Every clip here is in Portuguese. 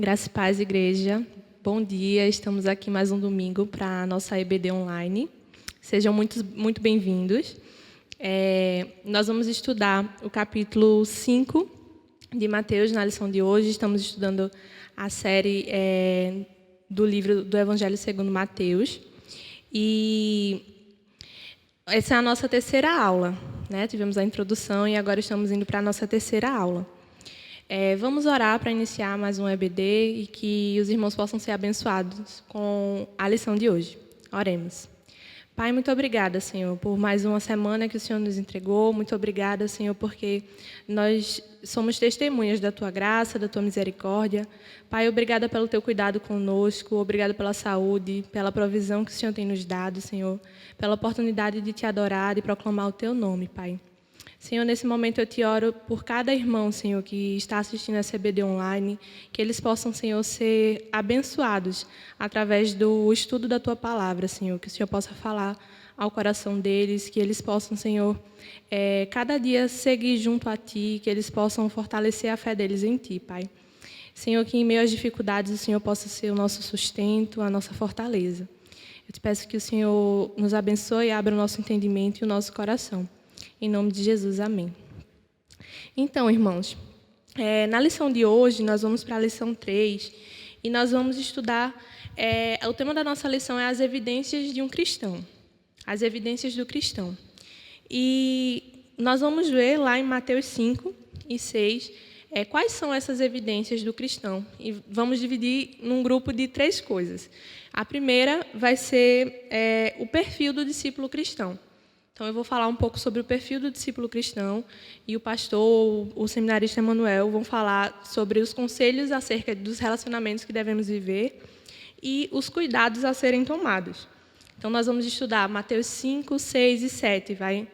Graça e paz, igreja. Bom dia, estamos aqui mais um domingo para a nossa EBD online. Sejam muito bem-vindos. Nós vamos estudar o capítulo 5 de Mateus na lição de hoje. Estamos estudando a série do livro do Evangelho segundo Mateus. E essa é a nossa terceira aula, né? Tivemos a introdução e agora estamos indo para a nossa terceira aula. Vamos orar para iniciar mais um EBD e que os irmãos possam ser abençoados com a lição de hoje. Oremos. Pai, muito obrigada, Senhor, por mais uma semana que o Senhor nos entregou. Muito obrigada, Senhor, porque nós somos testemunhas da Tua graça, da Tua misericórdia. Pai, obrigada pelo Teu cuidado conosco, obrigada pela saúde, pela provisão que o Senhor tem nos dado, Senhor, pela oportunidade de Te adorar e proclamar o Teu nome, Pai. Senhor, nesse momento eu te oro por cada irmão, Senhor, que está assistindo essa EBD online, que eles possam, Senhor, ser abençoados através do estudo da Tua palavra, Senhor, que o Senhor possa falar ao coração deles, que eles possam, Senhor, cada dia seguir junto a Ti, que eles possam fortalecer a fé deles em Ti, Pai. Senhor, que em meio às dificuldades o Senhor possa ser o nosso sustento, a nossa fortaleza. Eu te peço que o Senhor nos abençoe e abra o nosso entendimento e o nosso coração. Em nome de Jesus, amém. Então, irmãos, na lição de hoje, nós vamos para a lição 3 e nós vamos estudar, o tema da nossa lição é as evidências de um cristão, as evidências do cristão. E nós vamos ver lá em Mateus 5 e 6 quais são essas evidências do cristão. E vamos dividir num grupo de 3 coisas. A primeira vai ser o perfil do discípulo cristão. Então, eu vou falar um pouco sobre o perfil do discípulo cristão e o pastor, o seminarista Emanuel, vão falar sobre os conselhos acerca dos relacionamentos que devemos viver e os cuidados a serem tomados. Então, nós vamos estudar Mateus 5, 6 e 7, vai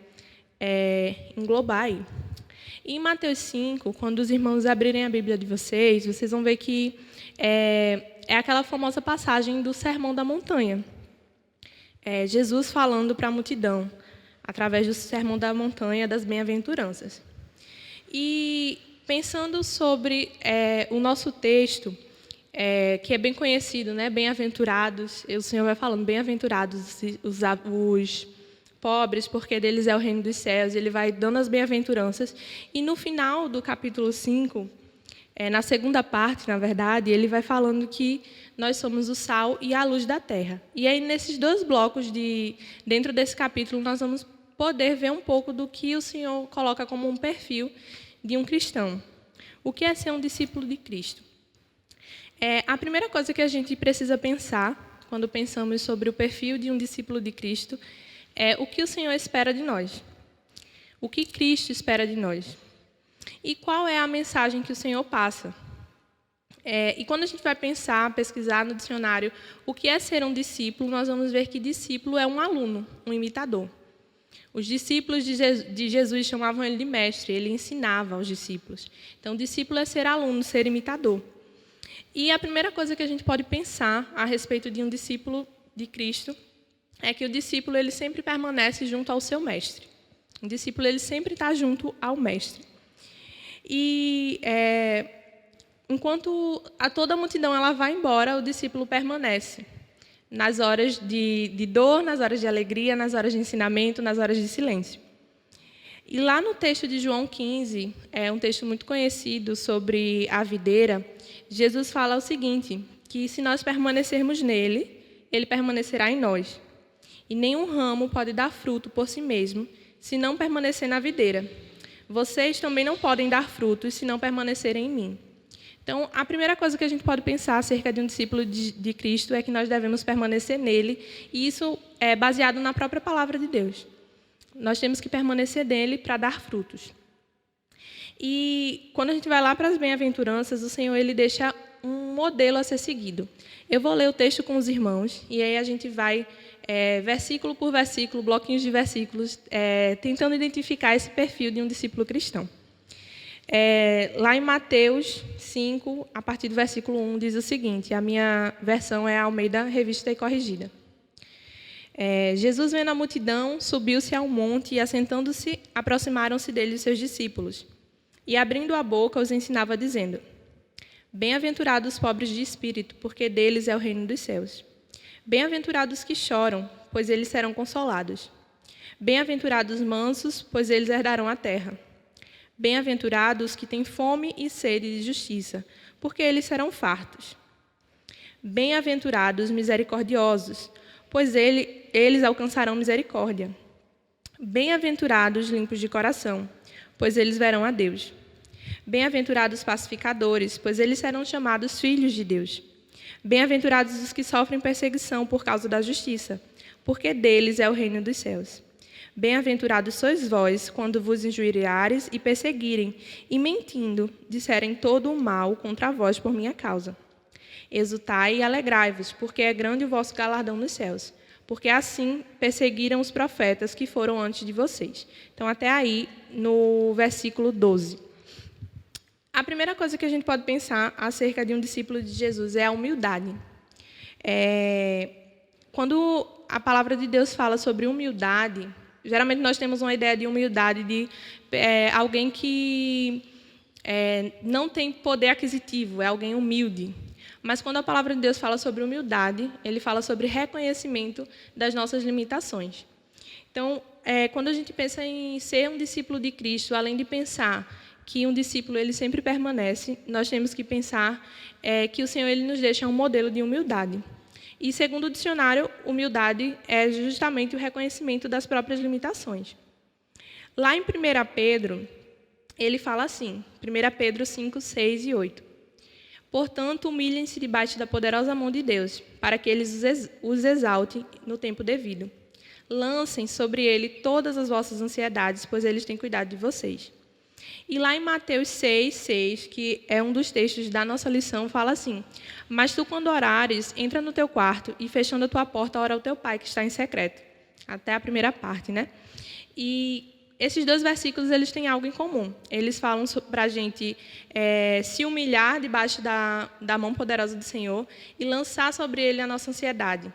englobar aí. E em Mateus 5, quando os irmãos abrirem a Bíblia de vocês, vocês vão ver que é aquela famosa passagem do Sermão da Montanha. Jesus falando para a multidão, através do Sermão da Montanha das Bem-aventuranças. E pensando sobre o nosso texto, que é bem conhecido, né? Bem-aventurados, o Senhor vai falando, bem-aventurados os pobres, porque deles é o reino dos céus, ele vai dando as bem-aventuranças. E no final do capítulo 5, na segunda parte, na verdade, ele vai falando que nós somos o sal e a luz da terra. E aí, nesses 2 blocos, dentro desse capítulo, nós vamos poder ver um pouco do que o Senhor coloca como um perfil de um cristão. O que é ser um discípulo de Cristo? A primeira coisa que a gente precisa pensar, quando pensamos sobre o perfil de um discípulo de Cristo, é o que o Senhor espera de nós. O que Cristo espera de nós. E qual é a mensagem que o Senhor passa. E quando a gente vai pesquisar no dicionário o que é ser um discípulo, nós vamos ver que discípulo é um aluno, um imitador. Os discípulos de Jesus chamavam ele de mestre, ele ensinava aos discípulos. Então, discípulo é ser aluno, ser imitador. E a primeira coisa que a gente pode pensar a respeito de um discípulo de Cristo é que o discípulo ele sempre permanece junto ao seu mestre. O discípulo ele sempre está junto ao mestre. E enquanto toda a multidão ela vai embora, o discípulo permanece. Nas horas de dor, nas horas de alegria, nas horas de ensinamento, nas horas de silêncio. E lá no texto de João 15, é um texto muito conhecido sobre a videira, Jesus fala o seguinte, que se nós permanecermos nele, ele permanecerá em nós. E nenhum ramo pode dar fruto por si mesmo, se não permanecer na videira. Vocês também não podem dar frutos, se não permanecerem em mim. Então, a primeira coisa que a gente pode pensar acerca de um discípulo de Cristo é que nós devemos permanecer nele, e isso é baseado na própria palavra de Deus. Nós temos que permanecer nele para dar frutos. E quando a gente vai lá para as bem-aventuranças, o Senhor ele deixa um modelo a ser seguido. Eu vou ler o texto com os irmãos, e aí a gente vai, versículo por versículo, bloquinhos de versículos, tentando identificar esse perfil de um discípulo cristão. Lá em Mateus 5, a partir do versículo 1, diz o seguinte, a minha versão é a Almeida Revista e Corrigida. Jesus, vendo a multidão, subiu-se ao monte e, assentando-se, aproximaram-se dele os seus discípulos. E, abrindo a boca, os ensinava, dizendo, Bem-aventurados os pobres de espírito, porque deles é o reino dos céus. Bem-aventurados os que choram, pois eles serão consolados. Bem-aventurados os mansos, pois eles herdarão a terra. Bem-aventurados os que têm fome e sede de justiça, porque eles serão fartos. Bem-aventurados os misericordiosos, pois eles alcançarão misericórdia. Bem-aventurados os limpos de coração, pois eles verão a Deus. Bem-aventurados os pacificadores, pois eles serão chamados filhos de Deus. Bem-aventurados os que sofrem perseguição por causa da justiça, porque deles é o reino dos céus. Bem-aventurados sois vós, quando vos injuriares e perseguirem, e mentindo, disserem todo o mal contra vós por minha causa. Exultai e alegrai-vos, porque é grande o vosso galardão nos céus, porque assim perseguiram os profetas que foram antes de vocês. Então, até aí, no versículo 12. A primeira coisa que a gente pode pensar acerca de um discípulo de Jesus é a humildade. Quando a palavra de Deus fala sobre humildade, geralmente nós temos uma ideia de humildade de alguém que não tem poder aquisitivo, é alguém humilde. Mas quando a palavra de Deus fala sobre humildade, ele fala sobre reconhecimento das nossas limitações. Então, quando a gente pensa em ser um discípulo de Cristo, além de pensar que um discípulo ele sempre permanece, nós temos que pensar que o Senhor ele nos deixa um modelo de humildade. E, segundo o dicionário, humildade é justamente o reconhecimento das próprias limitações. Lá em 1 Pedro, ele fala assim, 1 Pedro 5, 6 e 8. Portanto, humilhem-se debaixo da poderosa mão de Deus, para que Ele os exalte no tempo devido. Lancem sobre Ele todas as vossas ansiedades, pois Ele tem cuidado de vocês. E lá em Mateus 6, 6, que é um dos textos da nossa lição, fala assim: Mas tu, quando orares, entra no teu quarto e, fechando a tua porta, ora ao teu Pai, que está em secreto. Até a primeira parte, né? E esses dois versículos eles têm algo em comum. Eles falam para a gente se humilhar debaixo da mão poderosa do Senhor e lançar sobre Ele a nossa ansiedade.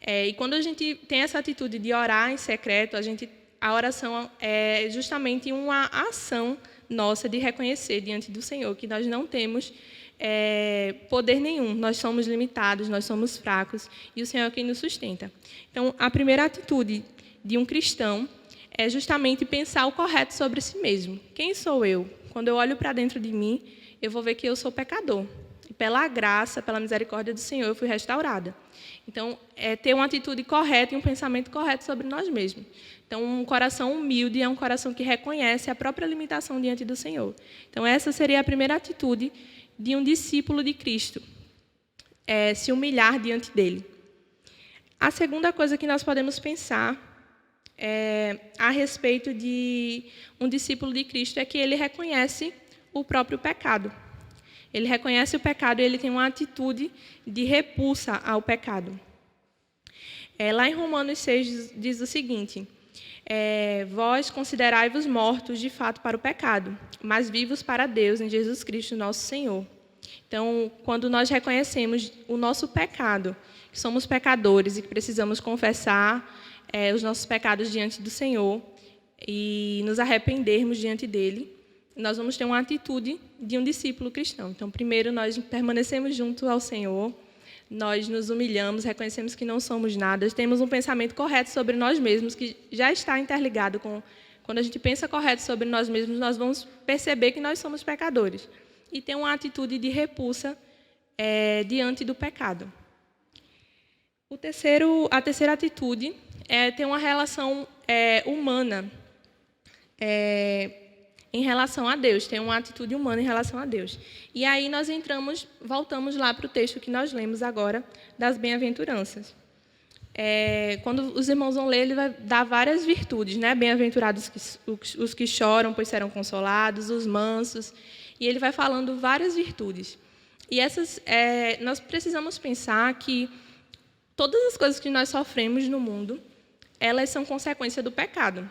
E quando a gente tem essa atitude de orar em secreto, a oração é justamente uma ação nossa de reconhecer diante do Senhor que nós não temos poder nenhum, nós somos limitados, nós somos fracos, e o Senhor é quem nos sustenta. Então, a primeira atitude de um cristão é justamente pensar o correto sobre si mesmo. Quem sou eu? Quando eu olho para dentro de mim, eu vou ver que eu sou pecador. E pela graça, pela misericórdia do Senhor, eu fui restaurada. Então, é ter uma atitude correta e um pensamento correto sobre nós mesmos. Então, um coração humilde é um coração que reconhece a própria limitação diante do Senhor. Então, essa seria a primeira atitude de um discípulo de Cristo, se humilhar diante dele. A segunda coisa que nós podemos pensar a respeito de um discípulo de Cristo é que ele reconhece o próprio pecado. Ele reconhece o pecado e ele tem uma atitude de repulsa ao pecado. Lá em Romanos 6 diz o seguinte: vós considerai-vos mortos de fato para o pecado, mas vivos para Deus em Jesus Cristo, nosso Senhor. Então, quando nós reconhecemos o nosso pecado, que somos pecadores e que precisamos confessar os nossos pecados diante do Senhor e nos arrependermos diante dele, nós vamos ter uma atitude de um discípulo cristão. Então, primeiro, nós permanecemos junto ao Senhor, nós nos humilhamos, reconhecemos que não somos nada, temos um pensamento correto sobre nós mesmos, que já está interligado com... Quando a gente pensa correto sobre nós mesmos, nós vamos perceber que nós somos pecadores. E ter uma atitude de repulsa diante do pecado. A terceira atitude é ter uma relação humana em relação a Deus, ter uma atitude humana em relação a Deus. E aí nós voltamos lá para o texto que nós lemos agora, das bem-aventuranças. Quando os irmãos vão ler, ele vai dar várias virtudes, né? Bem-aventurados os que choram, pois serão consolados, os mansos, e ele vai falando várias virtudes. E essas, nós precisamos pensar que todas as coisas que nós sofremos no mundo, elas são consequência do pecado.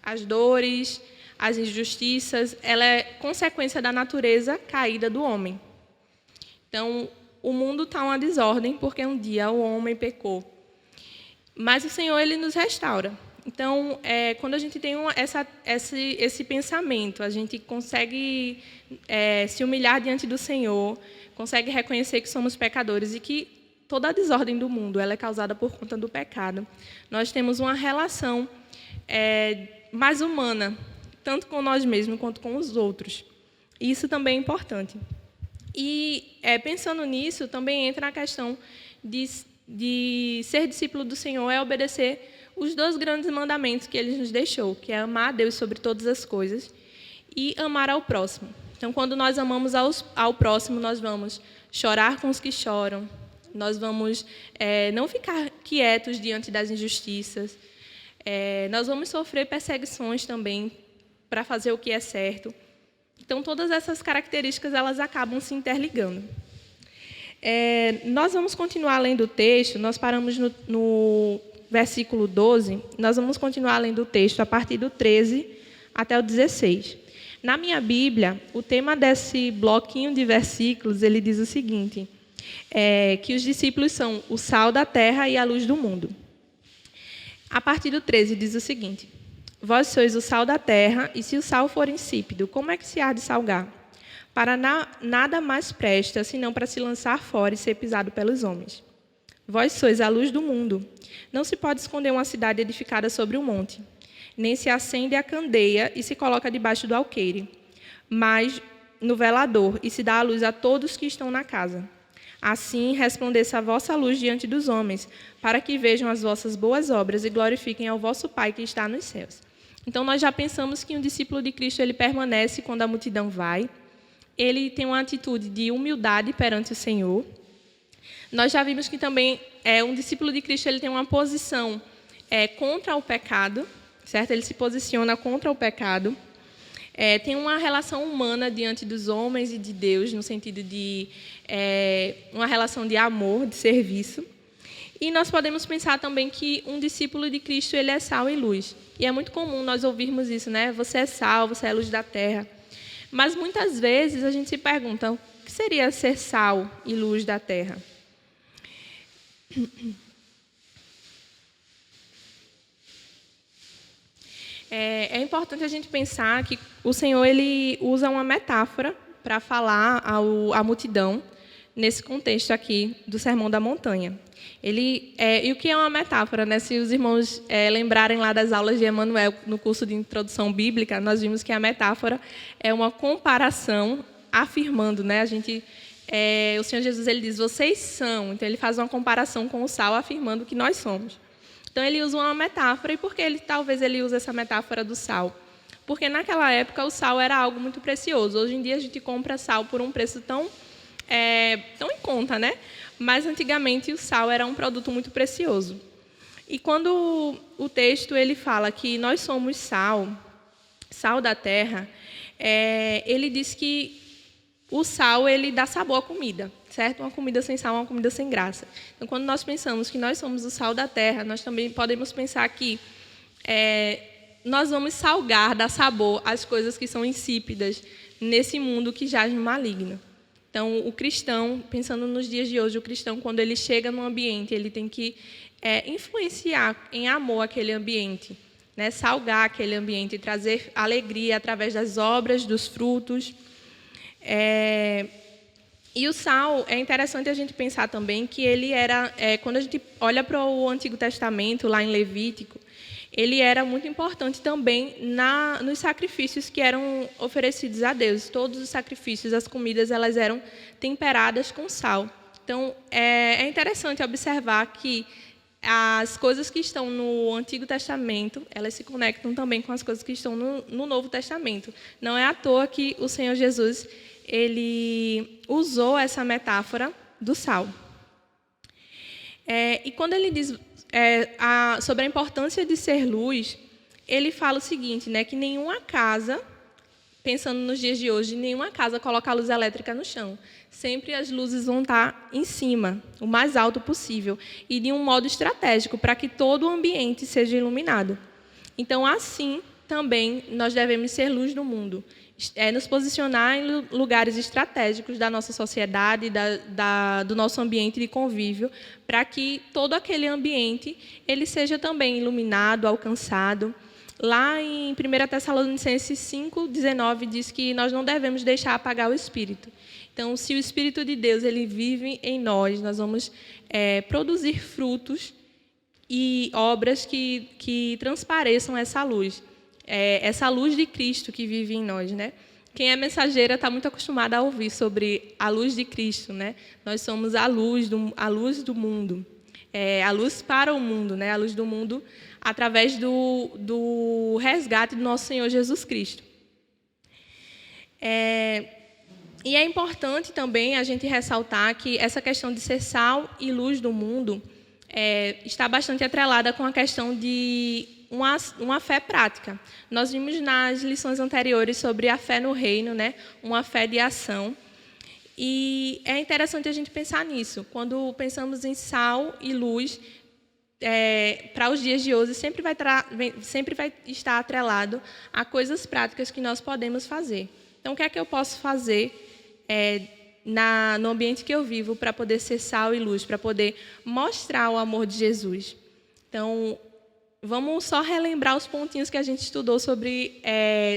As dores, as injustiças, ela é consequência da natureza caída do homem. Então, o mundo está uma desordem porque um dia o homem pecou. Mas o Senhor, ele nos restaura. Então, quando a gente tem esse pensamento, a gente consegue se humilhar diante do Senhor, consegue reconhecer que somos pecadores e que toda a desordem do mundo ela é causada por conta do pecado, nós temos uma relação mais humana, tanto com nós mesmos quanto com os outros. Isso também é importante. E, pensando nisso, também entra a questão de ser discípulo do Senhor é obedecer os 2 grandes mandamentos que Ele nos deixou, que é amar a Deus sobre todas as coisas e amar ao próximo. Então, quando nós amamos ao próximo, nós vamos chorar com os que choram, nós vamos não ficar quietos diante das injustiças, nós vamos sofrer perseguições também para fazer o que é certo. Então, todas essas características elas acabam se interligando. Nós vamos continuar lendo o texto, nós paramos no versículo 12, nós vamos continuar lendo o texto a partir do 13 até o 16. Na minha Bíblia, o tema desse bloquinho de versículos, ele diz o seguinte, que os discípulos são o sal da terra e a luz do mundo. A partir do 13 diz o seguinte, vós sois o sal da terra, e se o sal for insípido, como é que se há de salgar? Para nada mais presta, senão para se lançar fora e ser pisado pelos homens. Vós sois a luz do mundo. Não se pode esconder uma cidade edificada sobre um monte, nem se acende a candeia e se coloca debaixo do alqueire, mas no velador, e se dá a luz a todos que estão na casa. Assim resplandeça a vossa luz diante dos homens, para que vejam as vossas boas obras e glorifiquem ao vosso Pai que está nos céus. Então, nós já pensamos que um discípulo de Cristo ele permanece quando a multidão vai. Ele tem uma atitude de humildade perante o Senhor. Nós já vimos que também um discípulo de Cristo ele tem uma posição contra o pecado, certo? Ele se posiciona contra o pecado. Tem uma relação humana diante dos homens e de Deus, no sentido de uma relação de amor, de serviço. E nós podemos pensar também que um discípulo de Cristo ele é sal e luz. E é muito comum nós ouvirmos isso, né? Você é sal, você é luz da terra. Mas muitas vezes a gente se pergunta, o que seria ser sal e luz da terra? É importante a gente pensar que o Senhor ele usa uma metáfora para falar à multidão nesse contexto aqui do Sermão da Montanha. E o que é uma metáfora, né? Se os irmãos lembrarem lá das aulas de Emmanuel no curso de Introdução Bíblica, nós vimos que a metáfora é uma comparação afirmando, né? O Senhor Jesus ele diz, vocês são. Então, ele faz uma comparação com o sal, afirmando que nós somos. Então, ele usa uma metáfora. E por que talvez ele use essa metáfora do sal? Porque naquela época o sal era algo muito precioso. Hoje em dia a gente compra sal por um preço tão em conta, né? Mas antigamente o sal era um produto muito precioso. E quando o texto ele fala que nós somos sal da terra, ele diz que o sal ele dá sabor à comida, certo? Uma comida sem sal é uma comida sem graça. Então, quando nós pensamos que nós somos o sal da terra, nós também podemos pensar que nós vamos salgar, dar sabor às coisas que são insípidas nesse mundo que jaz no maligno. Então, o cristão, pensando nos dias de hoje, o cristão, quando ele chega num ambiente, ele tem que influenciar em amor aquele ambiente, né? Salgar aquele ambiente, trazer alegria através das obras, dos frutos. E o sal, é interessante a gente pensar também que ele era, quando a gente olha para o Antigo Testamento, lá em Levítico, ele era muito importante também nos sacrifícios que eram oferecidos a Deus. Todos os sacrifícios, as comidas, elas eram temperadas com sal. Então, é interessante observar que as coisas que estão no Antigo Testamento, elas se conectam também com as coisas que estão no Novo Testamento. Não é à toa que o Senhor Jesus ele usou essa metáfora do sal. E quando ele diz sobre a importância de ser luz, ele fala o seguinte, né, que nenhuma casa, pensando nos dias de hoje, nenhuma casa coloca a luz elétrica no chão. Sempre as luzes vão estar em cima, o mais alto possível, e de um modo estratégico, para que todo o ambiente seja iluminado. Então, assim, também, nós devemos ser luz do mundo. Nos posicionar em lugares estratégicos da nossa sociedade, do nosso ambiente de convívio, para que todo aquele ambiente ele seja também iluminado, alcançado. Lá em 1 Tessalonicenses 5:19 diz que nós não devemos deixar apagar o espírito. Então, se o Espírito de Deus ele vive em nós, nós vamos produzir frutos e obras que transpareçam essa luz de Cristo que vive em nós, né? Quem é mensageira está muito acostumado a ouvir sobre a luz de Cristo, né? Nós somos a luz do mundo, a luz para o mundo, né? A luz do mundo através do resgate do nosso Senhor Jesus Cristo. E é importante também a gente ressaltar que essa questão de ser sal e luz do mundo está bastante atrelada com a questão de uma fé prática. Nós vimos nas lições anteriores sobre a fé no reino, né? Uma fé de ação. E é interessante a gente pensar nisso. Quando pensamos em sal e luz, para os dias de hoje, sempre vai estar atrelado a coisas práticas que nós podemos fazer. Então, o que é que eu posso fazer no ambiente que eu vivo para poder ser sal e luz, para poder mostrar o amor de Jesus? Então, vamos só relembrar os pontinhos que a gente estudou sobre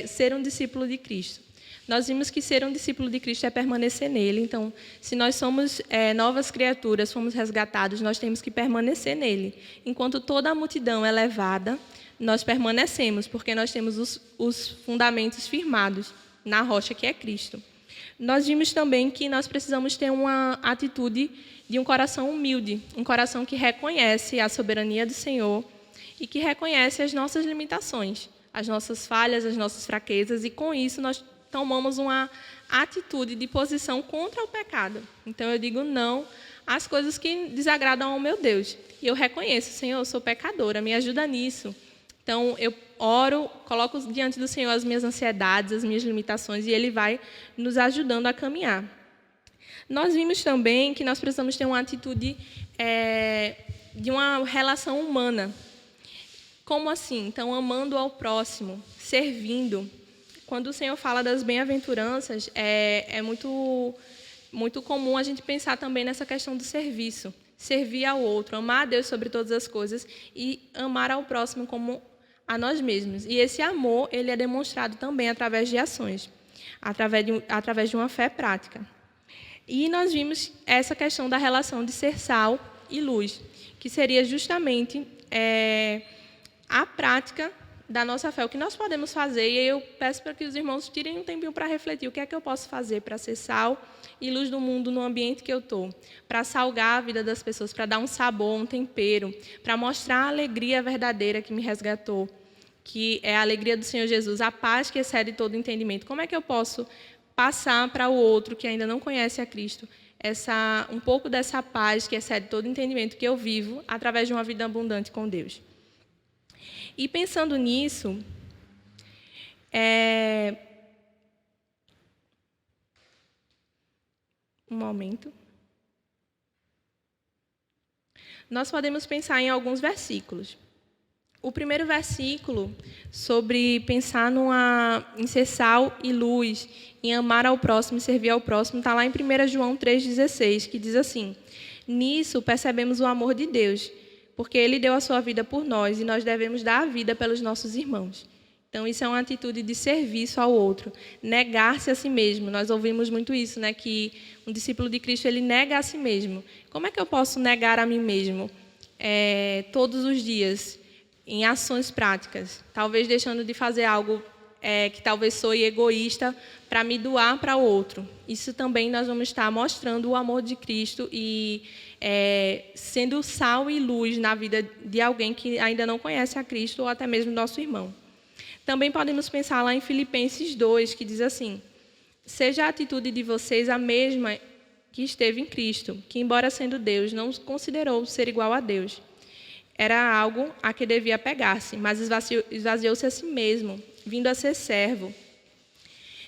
ser um discípulo de Cristo. Nós vimos que ser um discípulo de Cristo é permanecer nele. Então, se nós somos novas criaturas, fomos resgatados, nós temos que permanecer nele. Enquanto toda a multidão é levada, nós permanecemos, porque nós temos os fundamentos firmados na rocha que é Cristo. Nós vimos também que nós precisamos ter uma atitude de um coração humilde, um coração que reconhece a soberania do Senhor e que reconhece as nossas limitações, as nossas falhas, as nossas fraquezas, e com isso nós tomamos uma atitude de posição contra o pecado. Então eu digo não às coisas que desagradam ao meu Deus. E eu reconheço, Senhor, eu sou pecadora, me ajuda nisso. Então, eu oro, coloco diante do Senhor as minhas ansiedades, as minhas limitações, e Ele vai nos ajudando a caminhar. Nós vimos também que nós precisamos ter uma atitude de uma relação humana. Como assim? Então, amando ao próximo, servindo. Quando o Senhor fala das bem-aventuranças, é muito, muito comum a gente pensar também nessa questão do serviço. Servir ao outro, amar a Deus sobre todas as coisas e amar ao próximo como a nós mesmos. E esse amor ele é demonstrado também através de ações, através de uma fé prática. E nós vimos essa questão da relação de ser sal e luz, que seria justamente a prática da nossa fé, o que nós podemos fazer. E eu peço para que os irmãos tirem um tempinho para refletir o que é que eu posso fazer para ser sal e luz do mundo no ambiente que eu estou, para salgar a vida das pessoas, para dar um sabor, um tempero, para mostrar a alegria verdadeira que me resgatou, que é a alegria do Senhor Jesus, a paz que excede todo entendimento. Como é que eu posso passar para o outro que ainda não conhece a Cristo um pouco dessa paz que excede todo entendimento que eu vivo através de uma vida abundante com Deus? E pensando nisso, um momento. Nós podemos pensar em alguns versículos. O primeiro versículo, sobre pensar em ser sal e luz, em amar ao próximo e servir ao próximo, está lá em 1 João 3,16, que diz assim: nisso percebemos o amor de Deus, porque Ele deu a sua vida por nós e nós devemos dar a vida pelos nossos irmãos. Então, isso é uma atitude de serviço ao outro, negar-se a si mesmo. Nós ouvimos muito isso, né? Que um discípulo de Cristo, ele nega a si mesmo. Como é que eu posso negar a mim mesmo todos os dias, em ações práticas? Talvez deixando de fazer algo que talvez soe egoísta para me doar para o outro. Isso também nós vamos estar mostrando o amor de Cristo e sendo sal e luz na vida de alguém que ainda não conhece a Cristo ou até mesmo nosso irmão. Também podemos pensar lá em Filipenses 2, que diz assim: seja a atitude de vocês a mesma que esteve em Cristo, que, embora sendo Deus, não considerou ser igual a Deus. Era algo a que devia pegar-se, mas esvaziou-se a si mesmo, vindo a ser servo,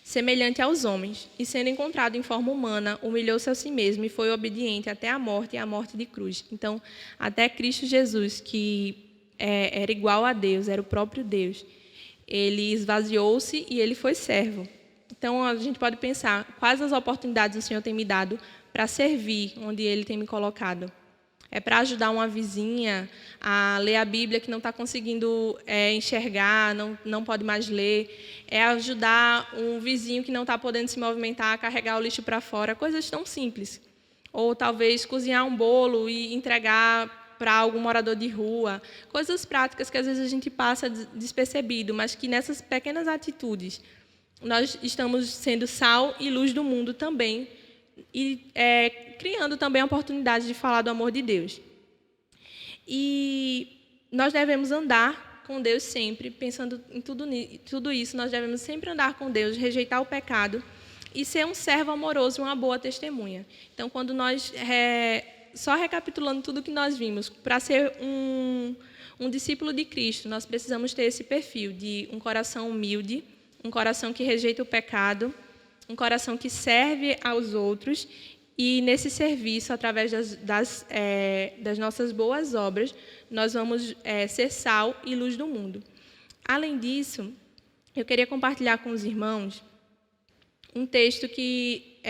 semelhante aos homens, e sendo encontrado em forma humana, humilhou-se a si mesmo e foi obediente até a morte e a morte de cruz. Então, até Cristo Jesus, que era igual a Deus, era o próprio Deus, ele esvaziou-se e ele foi servo. Então, a gente pode pensar quais as oportunidades o Senhor tem me dado para servir onde Ele tem me colocado. é para ajudar uma vizinha a ler a Bíblia que não está conseguindo enxergar, não pode mais ler, é ajudar um vizinho que não está podendo se movimentar a carregar o lixo para fora, coisas tão simples. Ou talvez cozinhar um bolo e entregar para algum morador de rua, coisas práticas que às vezes a gente passa despercebido, mas que nessas pequenas atitudes nós estamos sendo sal e luz do mundo também, e criando também a oportunidade de falar do amor de Deus. E nós devemos andar com Deus sempre, pensando em tudo isso, nós devemos sempre andar com Deus, rejeitar o pecado e ser um servo amoroso e uma boa testemunha. Então, quando nós, só recapitulando tudo que nós vimos, para ser um discípulo de Cristo, nós precisamos ter esse perfil de um coração humilde, um coração que rejeita o pecado, um coração que serve aos outros, e nesse serviço, através das nossas boas obras, nós vamos ser sal e luz do mundo. Além disso, eu queria compartilhar com os irmãos um texto que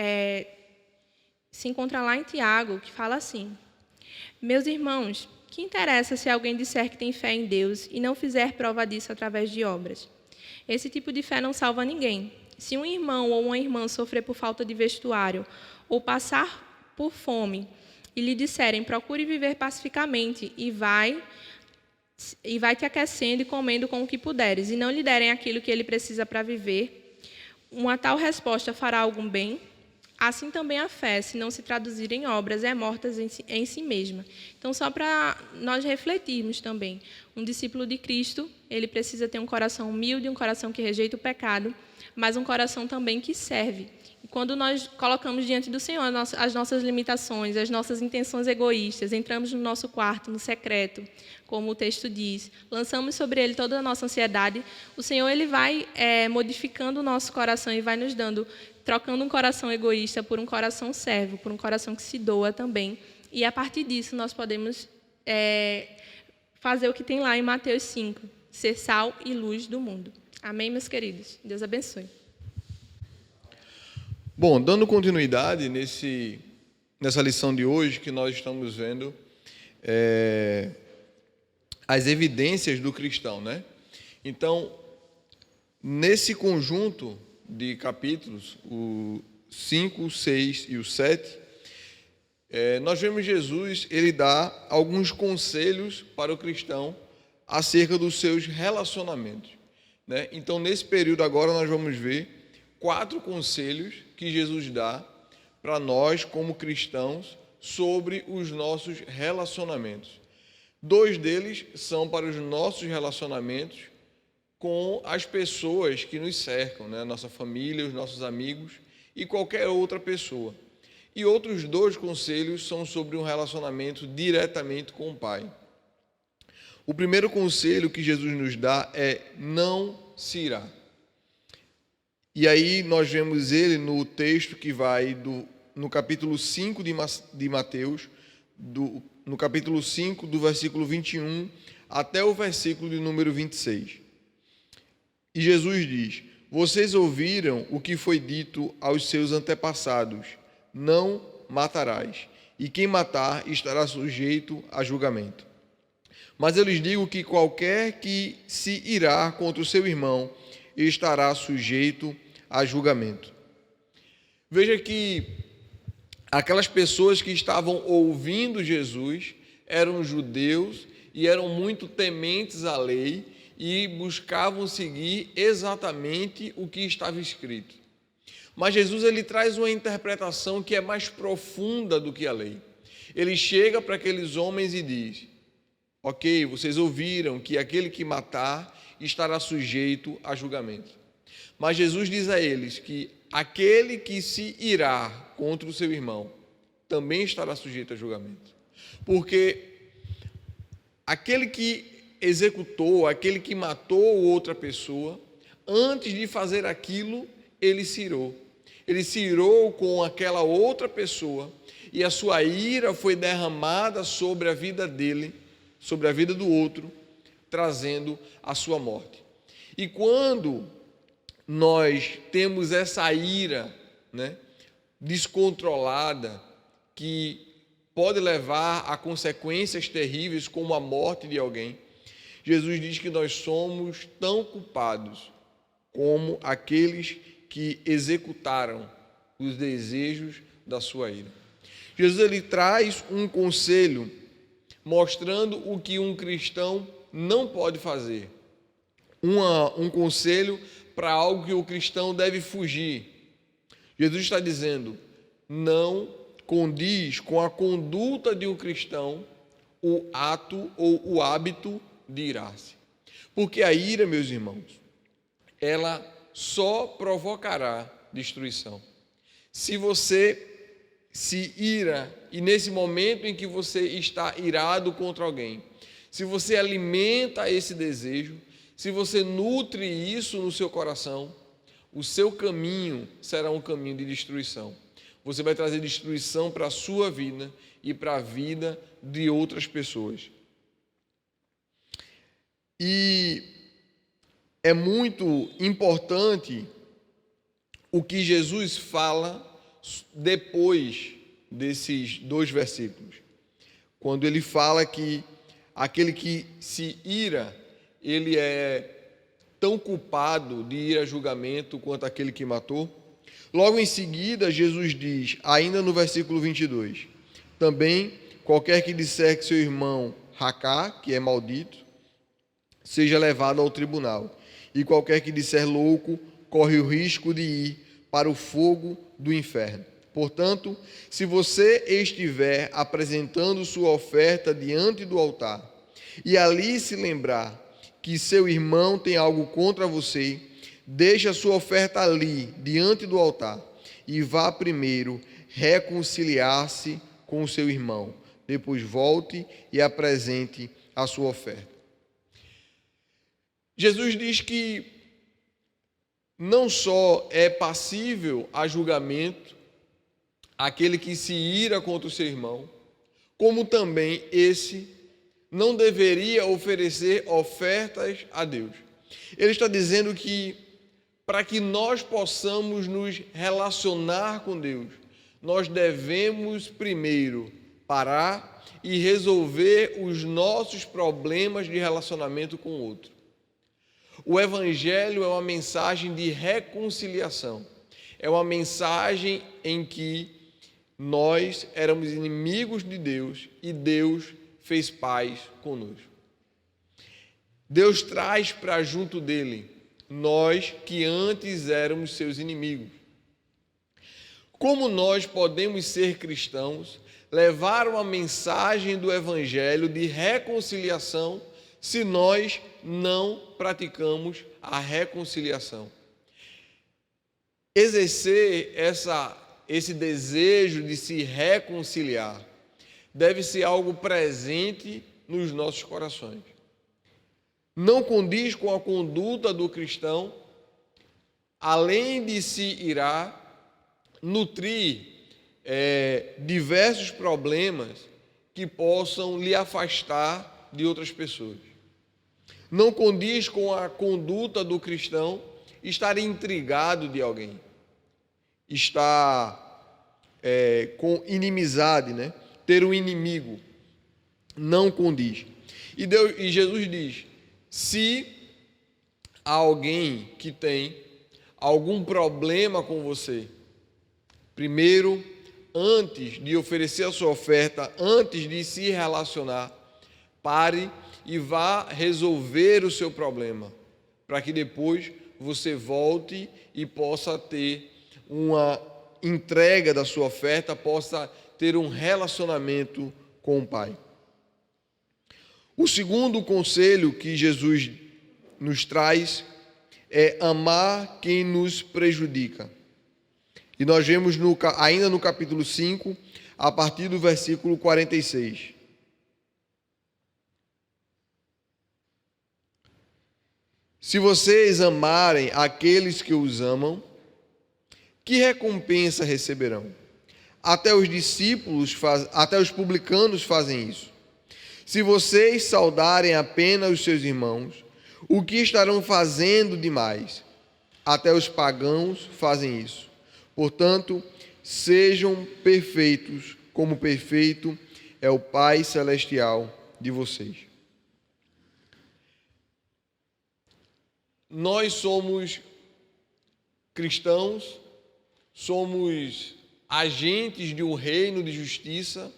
se encontra lá em Tiago, que fala assim: meus irmãos, que interessa se alguém disser que tem fé em Deus e não fizer prova disso através de obras? Esse tipo de fé não salva ninguém. Se um irmão ou uma irmã sofrer por falta de vestuário ou passar por fome e lhe disserem procure viver pacificamente e vai te aquecendo e comendo com o que puderes, e não lhe derem aquilo que ele precisa para viver, uma tal resposta fará algum bem? Assim também a fé, se não se traduzir em obras, é morta em si mesma. Então, só para nós refletirmos também, um discípulo de Cristo, ele precisa ter um coração humilde, um coração que rejeita o pecado, mas um coração também que serve. E quando nós colocamos diante do Senhor as nossas limitações, as nossas intenções egoístas, entramos no nosso quarto, no secreto, como o texto diz, lançamos sobre ele toda a nossa ansiedade, o Senhor ele vai modificando o nosso coração e vai nos dando, trocando um coração egoísta por um coração servo, por um coração que se doa também. E a partir disso nós podemos fazer o que tem lá em Mateus 5, ser sal e luz do mundo. Amém, meus queridos? Deus abençoe. Bom, dando continuidade nessa lição de hoje, que nós estamos vendo as evidências do cristão, né? Então, nesse conjunto de capítulos, o 5, o 6 e o 7, nós vemos Jesus, ele dá alguns conselhos para o cristão acerca dos seus relacionamentos, né? Então, nesse período agora, nós vamos ver 4 conselhos que Jesus dá para nós, como cristãos, sobre os nossos relacionamentos. 2 deles são para os nossos relacionamentos com as pessoas que nos cercam, né? Nossa família, os nossos amigos e qualquer outra pessoa. E outros 2 conselhos são sobre um relacionamento diretamente com o Pai. O primeiro conselho que Jesus nos dá é: não se irá. E aí nós vemos ele no texto que vai no capítulo 5 de Mateus, no capítulo 5, do versículo 21 até o versículo de número 26. E Jesus diz: vocês ouviram o que foi dito aos seus antepassados: não matarás, e quem matar estará sujeito a julgamento. Mas eu lhes digo que qualquer que se irá contra o seu irmão estará sujeito a julgamento. Veja que aquelas pessoas que estavam ouvindo Jesus eram judeus e eram muito tementes à lei e buscavam seguir exatamente o que estava escrito. Mas Jesus ele traz uma interpretação que é mais profunda do que a lei. Ele chega para aqueles homens e diz: ok, vocês ouviram que aquele que matar estará sujeito a julgamento. Mas Jesus diz a eles que aquele que se irá contra o seu irmão também estará sujeito a julgamento. Porque aquele que executou, aquele que matou outra pessoa, antes de fazer aquilo, ele se irou. Ele se irou com aquela outra pessoa e a sua ira foi derramada sobre a vida dele, sobre a vida do outro, trazendo a sua morte. E quando nós temos essa ira, né, descontrolada, que pode levar a consequências terríveis como a morte de alguém, Jesus diz que nós somos tão culpados como aqueles que executaram os desejos da sua ira. Jesus ele traz um conselho mostrando o que um cristão não pode fazer. Um conselho para algo que o cristão deve fugir. Jesus está dizendo, não condiz com a conduta de um cristão o ato ou o hábito de irar-se. Porque a ira, meus irmãos, ela só provocará destruição. Se você se ira e nesse momento em que você está irado contra alguém, se você alimenta esse desejo, se você nutre isso no seu coração, o seu caminho será um caminho de destruição. Você vai trazer destruição para a sua vida e para a vida de outras pessoas. E é muito importante o que Jesus fala depois desses 2 versículos. Quando ele fala que aquele que se ira, ele é tão culpado de ir a julgamento quanto aquele que matou. Logo em seguida, Jesus diz, ainda no versículo 22, também qualquer que disser que seu irmão racá, que é maldito, seja levado ao tribunal, e qualquer que disser louco, corre o risco de ir para o fogo do inferno. Portanto, se você estiver apresentando sua oferta diante do altar, e ali se lembrar que seu irmão tem algo contra você, deixe a sua oferta ali, diante do altar, e vá primeiro reconciliar-se com o seu irmão. Depois volte e apresente a sua oferta. Jesus diz que não só é passível a julgamento aquele que se ira contra o seu irmão, como também esse não deveria oferecer ofertas a Deus. Ele está dizendo que para que nós possamos nos relacionar com Deus, nós devemos primeiro parar e resolver os nossos problemas de relacionamento com o outro. O Evangelho é uma mensagem de reconciliação. É uma mensagem em que nós éramos inimigos de Deus e Deus fez paz conosco. Deus traz para junto dele nós que antes éramos seus inimigos. Como nós podemos ser cristãos, levar uma mensagem do Evangelho de reconciliação se nós não praticamos a reconciliação? Exercer esse desejo de se reconciliar deve ser algo presente nos nossos corações. Não condiz com a conduta do cristão, além de se irar, nutrir diversos problemas que possam lhe afastar de outras pessoas. Não condiz com a conduta do cristão estar intrigado de alguém, estar com inimizade, né? Ter um inimigo. Não condiz. E Jesus diz, se há alguém que tem algum problema com você, primeiro, antes de oferecer a sua oferta, antes de se relacionar, pare e vá resolver o seu problema, para que depois você volte e possa ter uma entrega da sua oferta, possa ter um relacionamento com o Pai. O segundo conselho que Jesus nos traz é amar quem nos prejudica. E nós vemos ainda no capítulo 5, a partir do versículo 46. Se vocês amarem aqueles que os amam, que recompensa receberão? Até os publicanos fazem isso. Se vocês saudarem apenas os seus irmãos, o que estarão fazendo demais? Até os pagãos fazem isso. Portanto, sejam perfeitos, como perfeito é o Pai Celestial de vocês. Nós somos cristãos, somos agentes de um reino de justiça,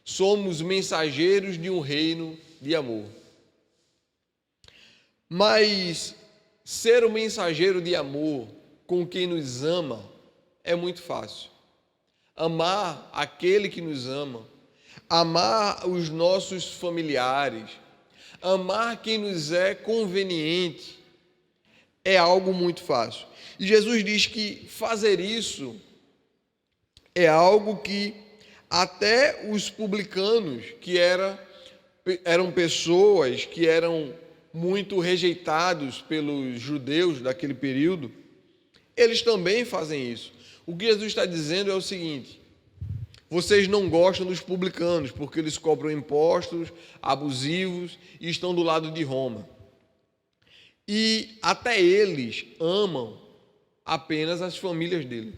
somos mensageiros de um reino de amor. Mas ser um mensageiro de amor com quem nos ama é muito fácil. Amar aquele que nos ama, amar os nossos familiares, amar quem nos é conveniente, é algo muito fácil. E Jesus diz que fazer isso é algo que até os publicanos, que eram pessoas que eram muito rejeitados pelos judeus daquele período, eles também fazem isso. O que Jesus está dizendo é o seguinte: vocês não gostam dos publicanos porque eles cobram impostos abusivos e estão do lado de Roma. E até eles amam apenas as famílias deles.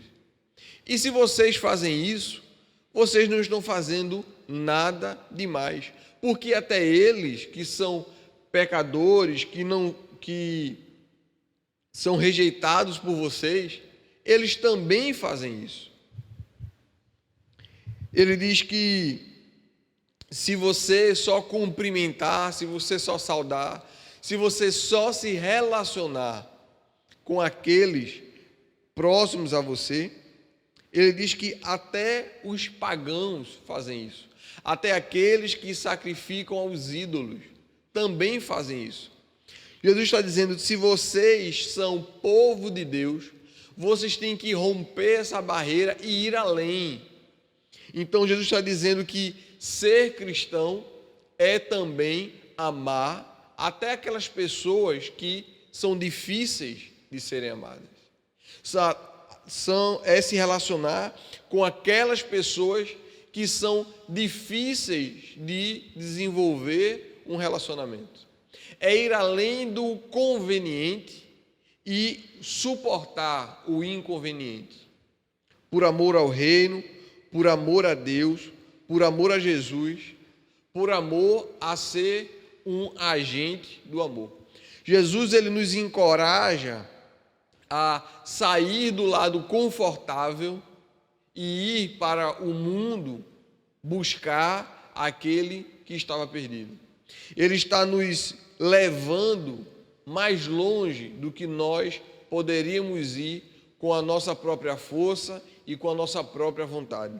E se vocês fazem isso, vocês não estão fazendo nada demais, porque até eles, que são pecadores, que são rejeitados por vocês, eles também fazem isso. Ele diz que se você só cumprimentar, se você só saudar, se você só se relacionar com aqueles próximos a você, ele diz que até os pagãos fazem isso. Até aqueles que sacrificam aos ídolos também fazem isso. Jesus está dizendo que se vocês são povo de Deus, vocês têm que romper essa barreira e ir além. Então Jesus está dizendo que ser cristão é também amar até aquelas pessoas que são difíceis de serem amadas. É se relacionar com aquelas pessoas que são difíceis de desenvolver um relacionamento. É ir além do conveniente e suportar o inconveniente. Por amor ao reino, por amor a Deus, por amor a Jesus, por amor a ser um agente do amor. Jesus, ele nos encoraja a sair do lado confortável e ir para o mundo buscar aquele que estava perdido. Ele está nos levando mais longe do que nós poderíamos ir com a nossa própria força e com a nossa própria vontade.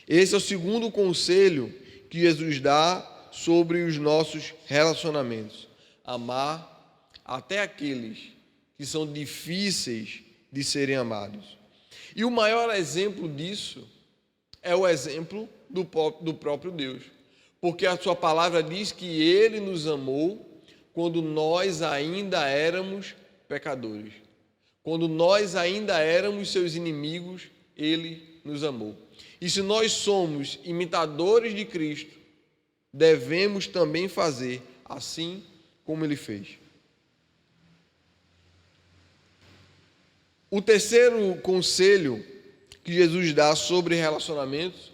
Esse é o segundo conselho que Jesus dá sobre os nossos relacionamentos. Amar até aqueles que são difíceis de serem amados. E o maior exemplo disso é o exemplo do próprio Deus. Porque a sua palavra diz que Ele nos amou quando nós ainda éramos pecadores. Quando nós ainda éramos seus inimigos, Ele nos amou. E se nós somos imitadores de Cristo, devemos também fazer assim como Ele fez. O terceiro conselho que Jesus dá sobre relacionamentos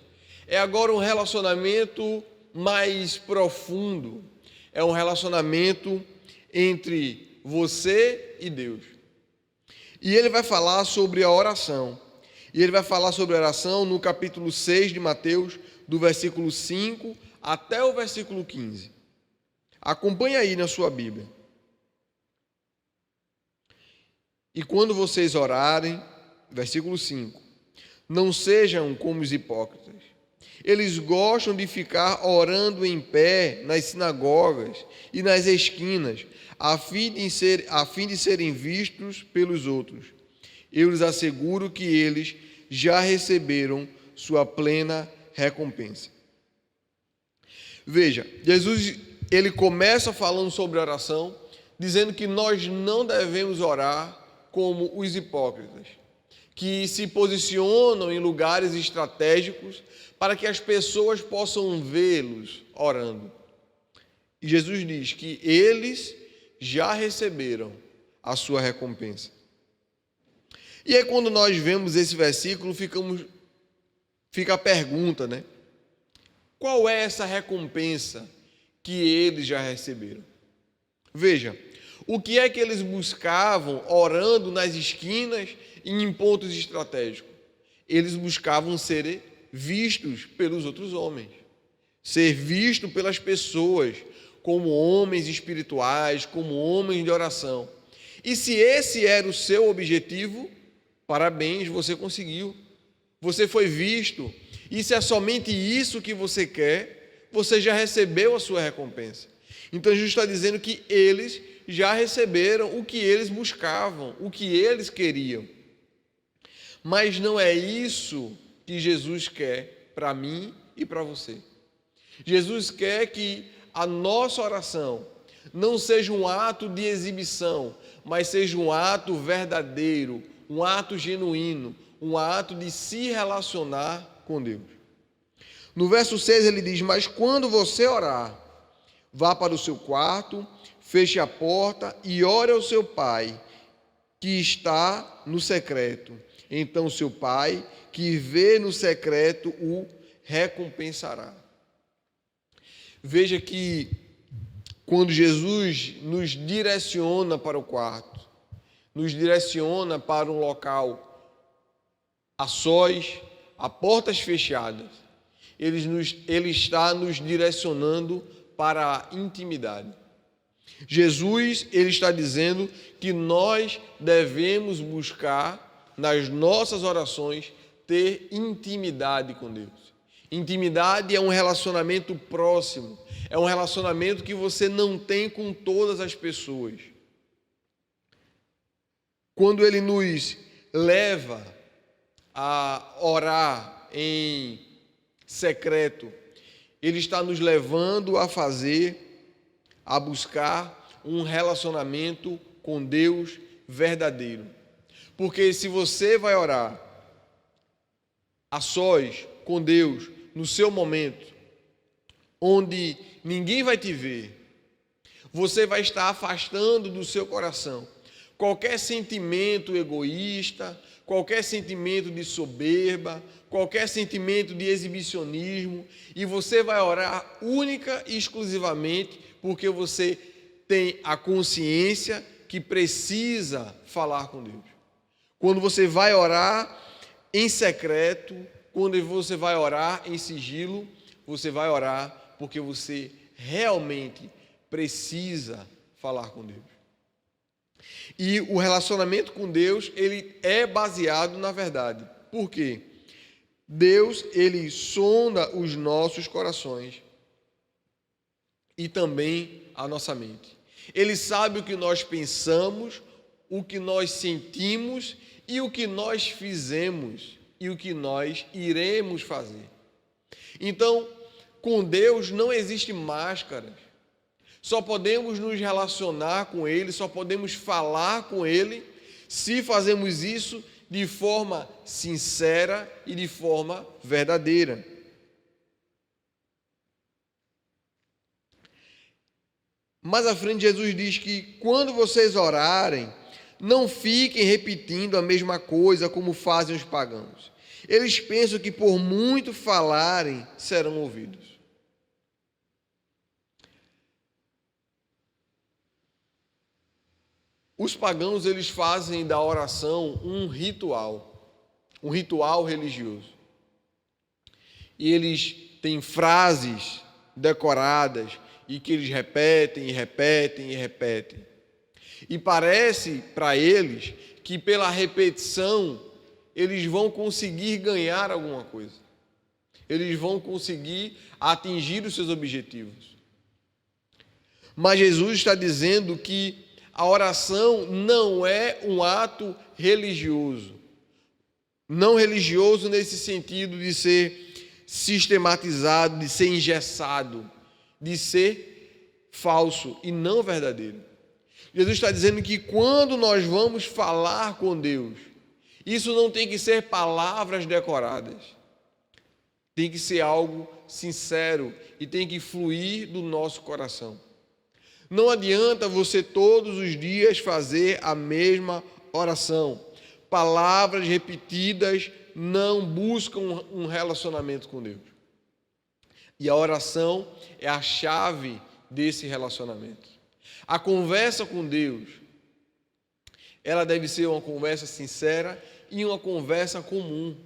é agora um relacionamento mais profundo. É um relacionamento entre você e Deus. E ele vai falar sobre a oração. E ele vai falar sobre a oração no capítulo 6 de Mateus, do versículo 5 até o versículo 15. Acompanhe aí na sua Bíblia. E quando vocês orarem, versículo 5, não sejam como os hipócritas. Eles gostam de ficar orando em pé nas sinagogas e nas esquinas, a fim de serem vistos pelos outros. Eu lhes asseguro que eles já receberam sua plena recompensa. Veja, Jesus, ele começa falando sobre oração, dizendo que nós não devemos orar como os hipócritas, que se posicionam em lugares estratégicos para que as pessoas possam vê-los orando. E Jesus diz que eles já receberam a sua recompensa. E aí quando nós vemos esse versículo, fica a pergunta, né? Qual é essa recompensa que eles já receberam? Veja, o que é que eles buscavam orando nas esquinas e em pontos estratégicos? Eles buscavam ser vistos pelos outros homens, ser visto pelas pessoas como homens espirituais, como homens de oração. E se esse era o seu objetivo, parabéns, você conseguiu. Você foi visto. E se é somente isso que você quer, você já recebeu a sua recompensa. Então Jesus está dizendo que eles já receberam o que eles buscavam, o que eles queriam. Mas não é isso que Jesus quer para mim e para você. Jesus quer que a nossa oração não seja um ato de exibição, mas seja um ato verdadeiro, um ato genuíno, um ato de se relacionar com Deus. No verso 6 ele diz: mas quando você orar, vá para o seu quarto, feche a porta e ore ao seu pai, que está no secreto. Então seu pai, que vê no secreto, o recompensará. Veja que quando Jesus nos direciona para o quarto, nos direciona para um local a sós, a portas fechadas, ele está nos direcionando para a intimidade. Jesus, ele está dizendo que nós devemos buscar nas nossas orações ter intimidade com Deus. Intimidade é um relacionamento próximo, é um relacionamento que você não tem com todas as pessoas. Quando ele nos leva a orar em secreto, ele está nos levando a buscar um relacionamento com Deus verdadeiro. Porque se você vai orar a sós com Deus, no seu momento, onde ninguém vai te ver, você vai estar afastando do seu coração qualquer sentimento egoísta, qualquer sentimento de soberba, qualquer sentimento de exibicionismo, e você vai orar única e exclusivamente porque você tem a consciência que precisa falar com Deus. Quando você vai orar em secreto, quando você vai orar em sigilo, você vai orar porque você realmente precisa falar com Deus. E o relacionamento com Deus, ele é baseado na verdade. Por quê? Deus, ele sonda os nossos corações e também a nossa mente. Ele sabe o que nós pensamos, o que nós sentimos e o que nós fizemos e o que nós iremos fazer. Então, com Deus não existe máscaras. Só podemos nos relacionar com Ele, só podemos falar com Ele se fazemos isso de forma sincera e de forma verdadeira. Mais à frente, Jesus diz que quando vocês orarem, não fiquem repetindo a mesma coisa como fazem os pagãos. Eles pensam que por muito falarem, serão ouvidos. Os pagãos, eles fazem da oração um ritual religioso. E eles têm frases decoradas e que eles repetem e repetem e repetem. E parece para eles que pela repetição eles vão conseguir ganhar alguma coisa. Eles vão conseguir atingir os seus objetivos. Mas Jesus está dizendo que a oração não é um ato religioso. Não religioso nesse sentido de ser sistematizado, de ser engessado, de ser falso e não verdadeiro. Jesus está dizendo que quando nós vamos falar com Deus, isso não tem que ser palavras decoradas. Tem que ser algo sincero e tem que fluir do nosso coração. Não adianta você todos os dias fazer a mesma oração. Palavras repetidas não buscam um relacionamento com Deus. E a oração é a chave desse relacionamento. A conversa com Deus, ela deve ser uma conversa sincera e uma conversa comum.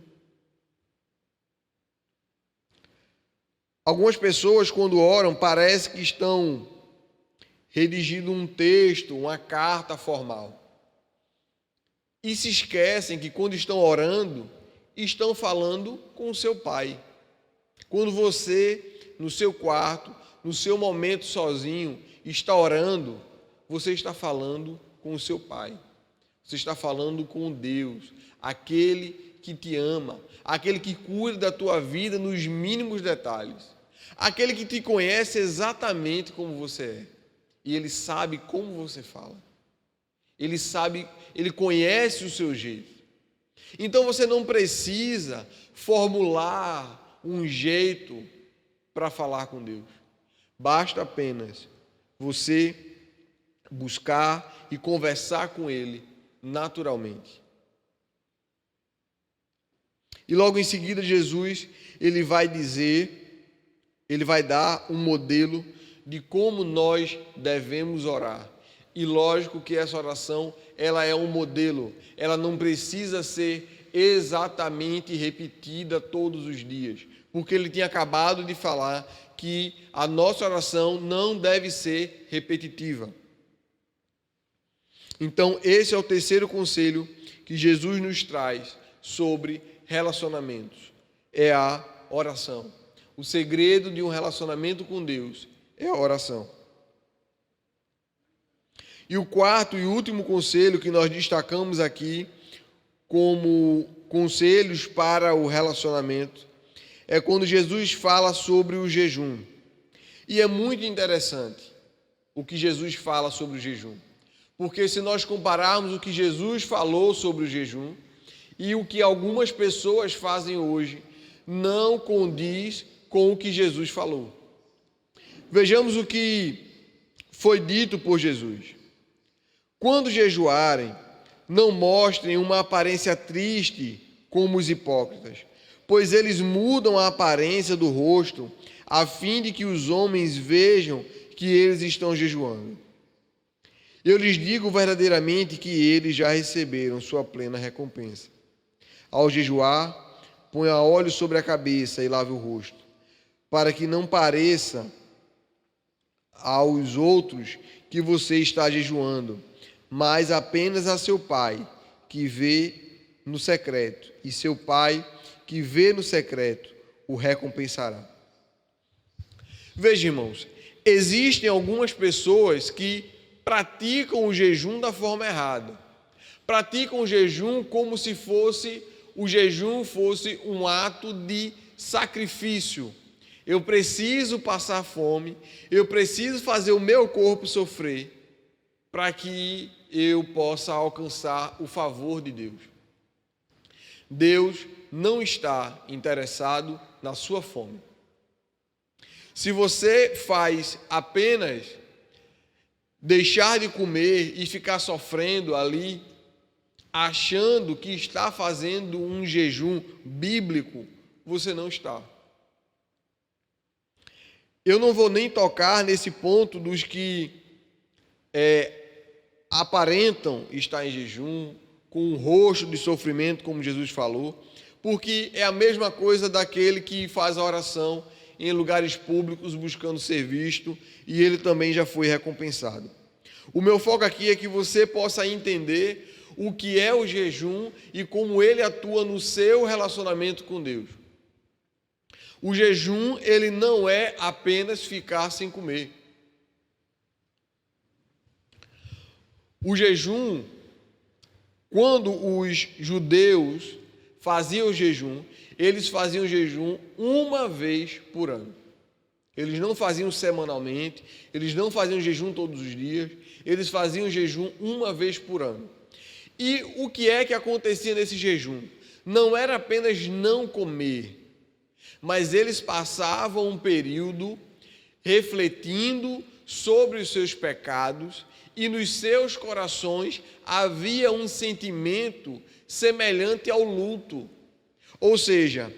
Algumas pessoas, quando oram, parece que estão redigindo um texto, uma carta formal. E se esquecem que quando estão orando, estão falando com o seu Pai. Quando você, no seu quarto, no seu momento sozinho, está orando, você está falando com o seu Pai. Você está falando com Deus, aquele que te ama, aquele que cuida da tua vida nos mínimos detalhes, aquele que te conhece exatamente como você é. E Ele sabe como você fala. Ele sabe, Ele conhece o seu jeito. Então você não precisa formular um jeito para falar com Deus. Basta apenas você buscar e conversar com Ele naturalmente. E logo em seguida Jesus, ele vai dar um modelo de como nós devemos orar. E lógico que essa oração, ela é um modelo, ela não precisa ser exatamente repetida todos os dias, porque ele tinha acabado de falar que a nossa oração não deve ser repetitiva. Então, esse é o terceiro conselho que Jesus nos traz sobre relacionamentos, é a oração. O segredo de um relacionamento com Deus é a oração. E o quarto e último conselho que nós destacamos aqui como conselhos para o relacionamento é quando Jesus fala sobre o jejum. E é muito interessante o que Jesus fala sobre o jejum. Porque se nós compararmos o que Jesus falou sobre o jejum e o que algumas pessoas fazem hoje, não condiz com o que Jesus falou. Vejamos o que foi dito por Jesus. Quando jejuarem, não mostrem uma aparência triste como os hipócritas, pois eles mudam a aparência do rosto, a fim de que os homens vejam que eles estão jejuando. Eu lhes digo verdadeiramente que eles já receberam sua plena recompensa. Ao jejuar, ponha óleo sobre a cabeça e lave o rosto, para que não pareça aos outros que você está jejuando, mas apenas a seu Pai, que vê no secreto, e seu Pai, que vê no secreto, o recompensará. Veja, irmãos, existem algumas pessoas que praticam o jejum da forma errada. Praticam o jejum como se o jejum fosse um ato de sacrifício. Eu preciso passar fome, eu preciso fazer o meu corpo sofrer para que eu possa alcançar o favor de Deus. Deus não está interessado na sua fome. Se você faz apenas deixar de comer e ficar sofrendo ali, achando que está fazendo um jejum bíblico, você não está. Eu não vou nem tocar nesse ponto dos que aparentam estar em jejum, com um rosto de sofrimento, como Jesus falou, porque é a mesma coisa daquele que faz a oração em lugares públicos buscando ser visto, e ele também já foi recompensado. O meu foco aqui é que você possa entender o que é o jejum e como ele atua no seu relacionamento com Deus. O jejum, ele não é apenas ficar sem comer. O jejum, quando os judeus faziam jejum, eles faziam jejum uma vez por ano. Eles não faziam semanalmente, eles não faziam jejum todos os dias, eles faziam jejum uma vez por ano. E o que é que acontecia nesse jejum? Não era apenas não comer, mas eles passavam um período refletindo sobre os seus pecados e nos seus corações havia um sentimento semelhante ao luto. Ou seja,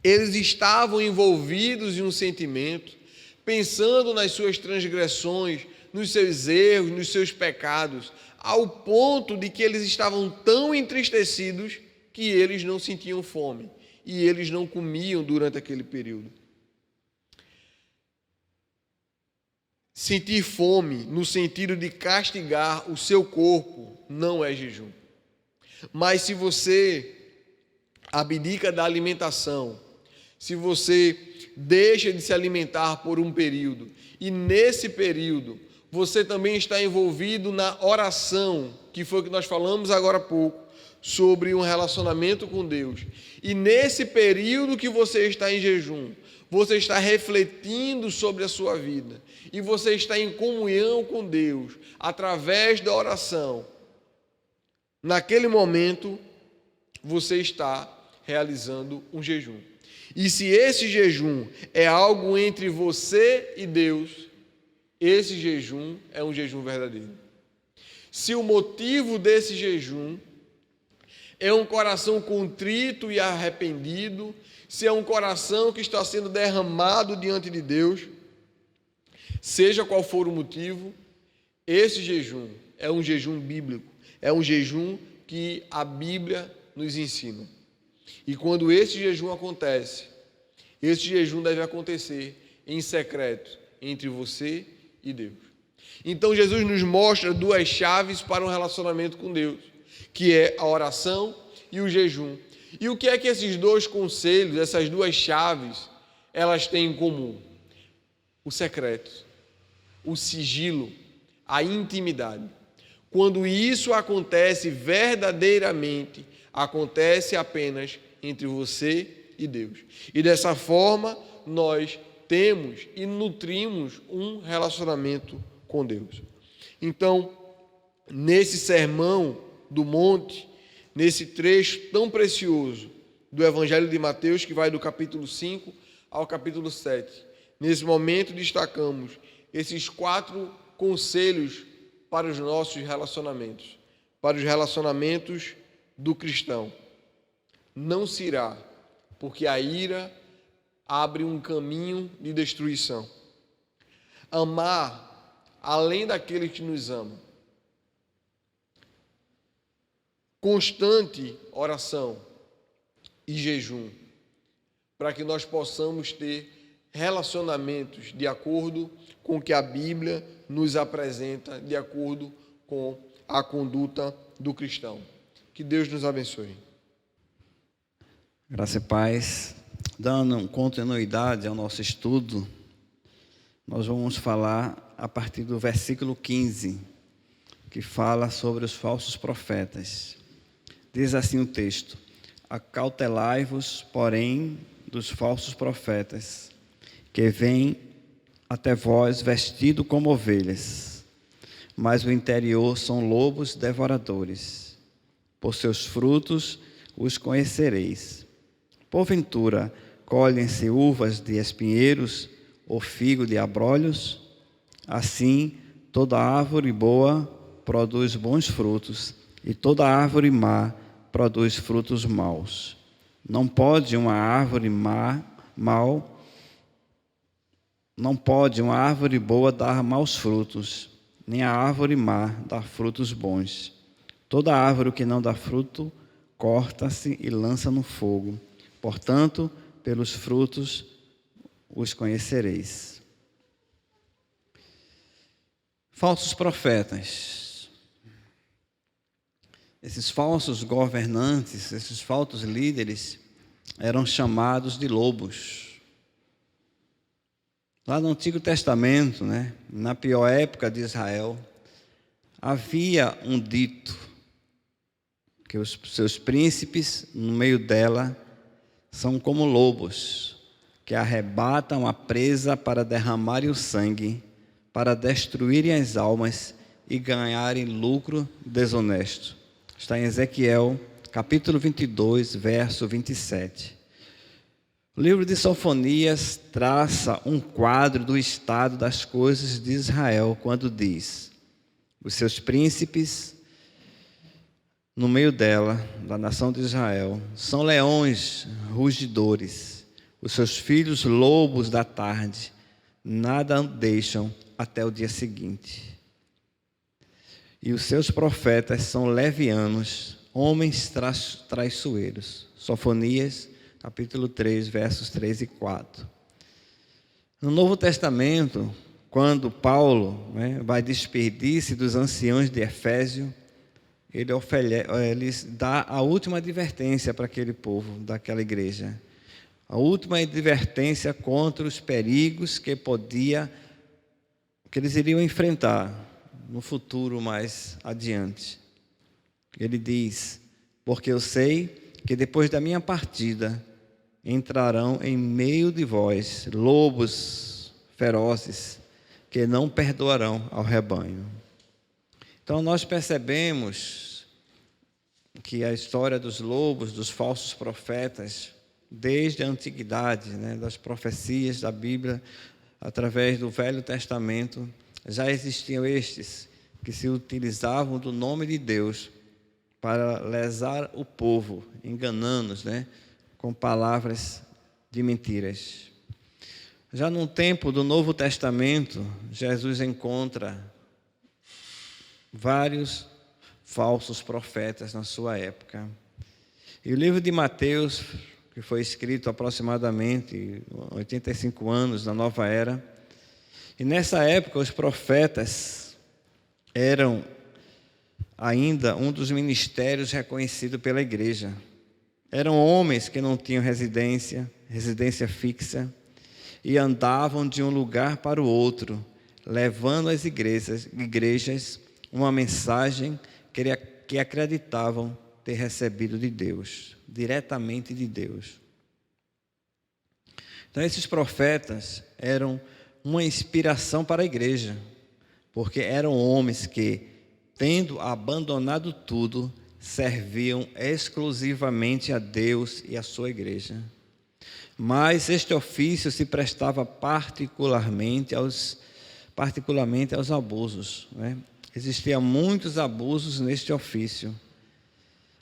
Eles estavam envolvidos em um sentimento, pensando nas suas transgressões, nos seus erros, nos seus pecados, ao ponto de que eles estavam tão entristecidos que eles não sentiam fome e eles não comiam durante aquele período. Sentir fome no sentido de castigar o seu corpo não é jejum. Mas se você abdica da alimentação, se você deixa de se alimentar por um período, e nesse período você também está envolvido na oração, que foi o que nós falamos agora há pouco, sobre um relacionamento com Deus, e nesse período que você está em jejum, você está refletindo sobre a sua vida, e você está em comunhão com Deus, através da oração, naquele momento, você está realizando um jejum. E se esse jejum é algo entre você e Deus, esse jejum é um jejum verdadeiro. Se o motivo desse jejum é um coração contrito e arrependido, se é um coração que está sendo derramado diante de Deus, seja qual for o motivo, esse jejum é um jejum bíblico, é um jejum que a Bíblia nos ensina. E quando esse jejum acontece, esse jejum deve acontecer em secreto entre você e Deus. Então Jesus nos mostra duas chaves para um relacionamento com Deus, que é a oração e o jejum. E o que é que esses dois conselhos, essas duas chaves, elas têm em comum? O secreto, o sigilo, a intimidade. Quando isso acontece verdadeiramente, acontece apenas entre você e Deus. E dessa forma, nós temos e nutrimos um relacionamento com Deus. Então, nesse sermão do monte, nesse trecho tão precioso do Evangelho de Mateus, que vai do capítulo 5 ao capítulo 7, nesse momento destacamos esses 4 conselhos para os nossos relacionamentos, para os relacionamentos do cristão. Não se irá, porque a ira abre um caminho de destruição. Amar além daquele que nos ama. Constante oração e jejum, para que nós possamos ter relacionamentos de acordo com o que a Bíblia nos apresenta, de acordo com a conduta do cristão. Que Deus nos abençoe. Graça e paz. Dando continuidade ao nosso estudo, nós vamos falar a partir do versículo 15, que fala sobre os falsos profetas. Diz assim o texto: acautelai-vos, porém, dos falsos profetas, que vêm até vós vestido como ovelhas, mas o interior são lobos devoradores. Por seus frutos os conhecereis. Porventura, colhem-se uvas de espinheiros ou figo de abrolhos? Assim, toda árvore boa produz bons frutos, e toda árvore má produz frutos maus. Não pode uma árvore boa dar maus frutos, nem a árvore má dar frutos bons. Toda árvore que não dá fruto, corta-se e lança no fogo. Portanto, pelos frutos os conhecereis. Falsos profetas. Esses falsos governantes, esses falsos líderes, eram chamados de lobos. Lá no Antigo Testamento, na pior época de Israel, havia um dito que os seus príncipes, no meio dela, são como lobos, que arrebatam a presa para derramarem o sangue, para destruírem as almas e ganharem lucro desonesto. Está em Ezequiel, capítulo 22, verso 27. O livro de Sofonias traça um quadro do estado das coisas de Israel, quando diz: os seus príncipes, no meio dela, da nação de Israel, são leões rugidores, Os seus filhos lobos da tarde nada deixam até o dia seguinte. E os seus profetas são levianos, homens traiçoeiros. Sofonias, capítulo 3, versos 3 e 4. No Novo Testamento, quando Paulo vai despedir-se dos anciãos de Efésio, ele dá a última advertência para aquele povo, daquela igreja. A última advertência contra os perigos que eles iriam enfrentar no futuro mais adiante. Ele diz: porque eu sei que depois da minha partida entrarão em meio de vós lobos ferozes que não perdoarão ao rebanho. Então nós percebemos que a história dos lobos, dos falsos profetas, desde a antiguidade, das profecias da Bíblia, através do Velho Testamento, já existiam estes que se utilizavam do nome de Deus para lesar o povo, enganando-os, com palavras de mentiras. Já no tempo do Novo Testamento, Jesus encontra vários falsos profetas na sua época. E o livro de Mateus, que foi escrito aproximadamente 85 anos na Nova Era, e nessa época os profetas eram ainda um dos ministérios reconhecidos pela igreja. Eram homens que não tinham residência fixa, e andavam de um lugar para o outro, levando às igrejas uma mensagem que acreditavam ter recebido de Deus, diretamente de Deus. Então esses profetas eram uma inspiração para a igreja, porque eram homens que, tendo abandonado tudo, serviam exclusivamente a Deus e a sua igreja. Mas este ofício se prestava particularmente aos abusos. Existiam muitos abusos neste ofício.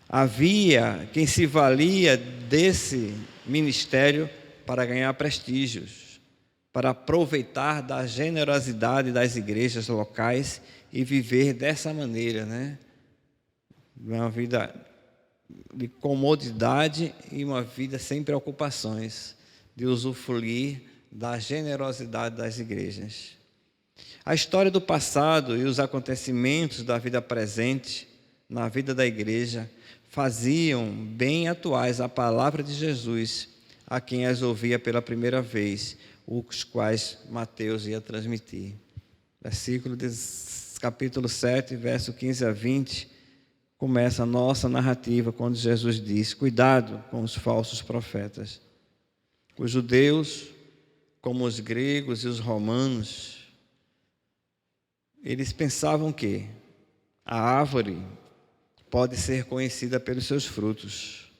Havia quem se valia desse ministério para ganhar prestígios, para aproveitar da generosidade das igrejas locais e viver dessa maneira, uma vida de comodidade e uma vida sem preocupações, de usufruir da generosidade das igrejas. A história do passado e os acontecimentos da vida presente, na vida da igreja, faziam bem atuais a palavra de Jesus a quem as ouvia pela primeira vez, os quais Mateus ia transmitir. Capítulo 7, verso 15 a 20, começa a nossa narrativa quando Jesus diz: cuidado com os falsos profetas. Os judeus, como os gregos e os romanos, eles pensavam que a árvore pode ser conhecida pelos seus frutos.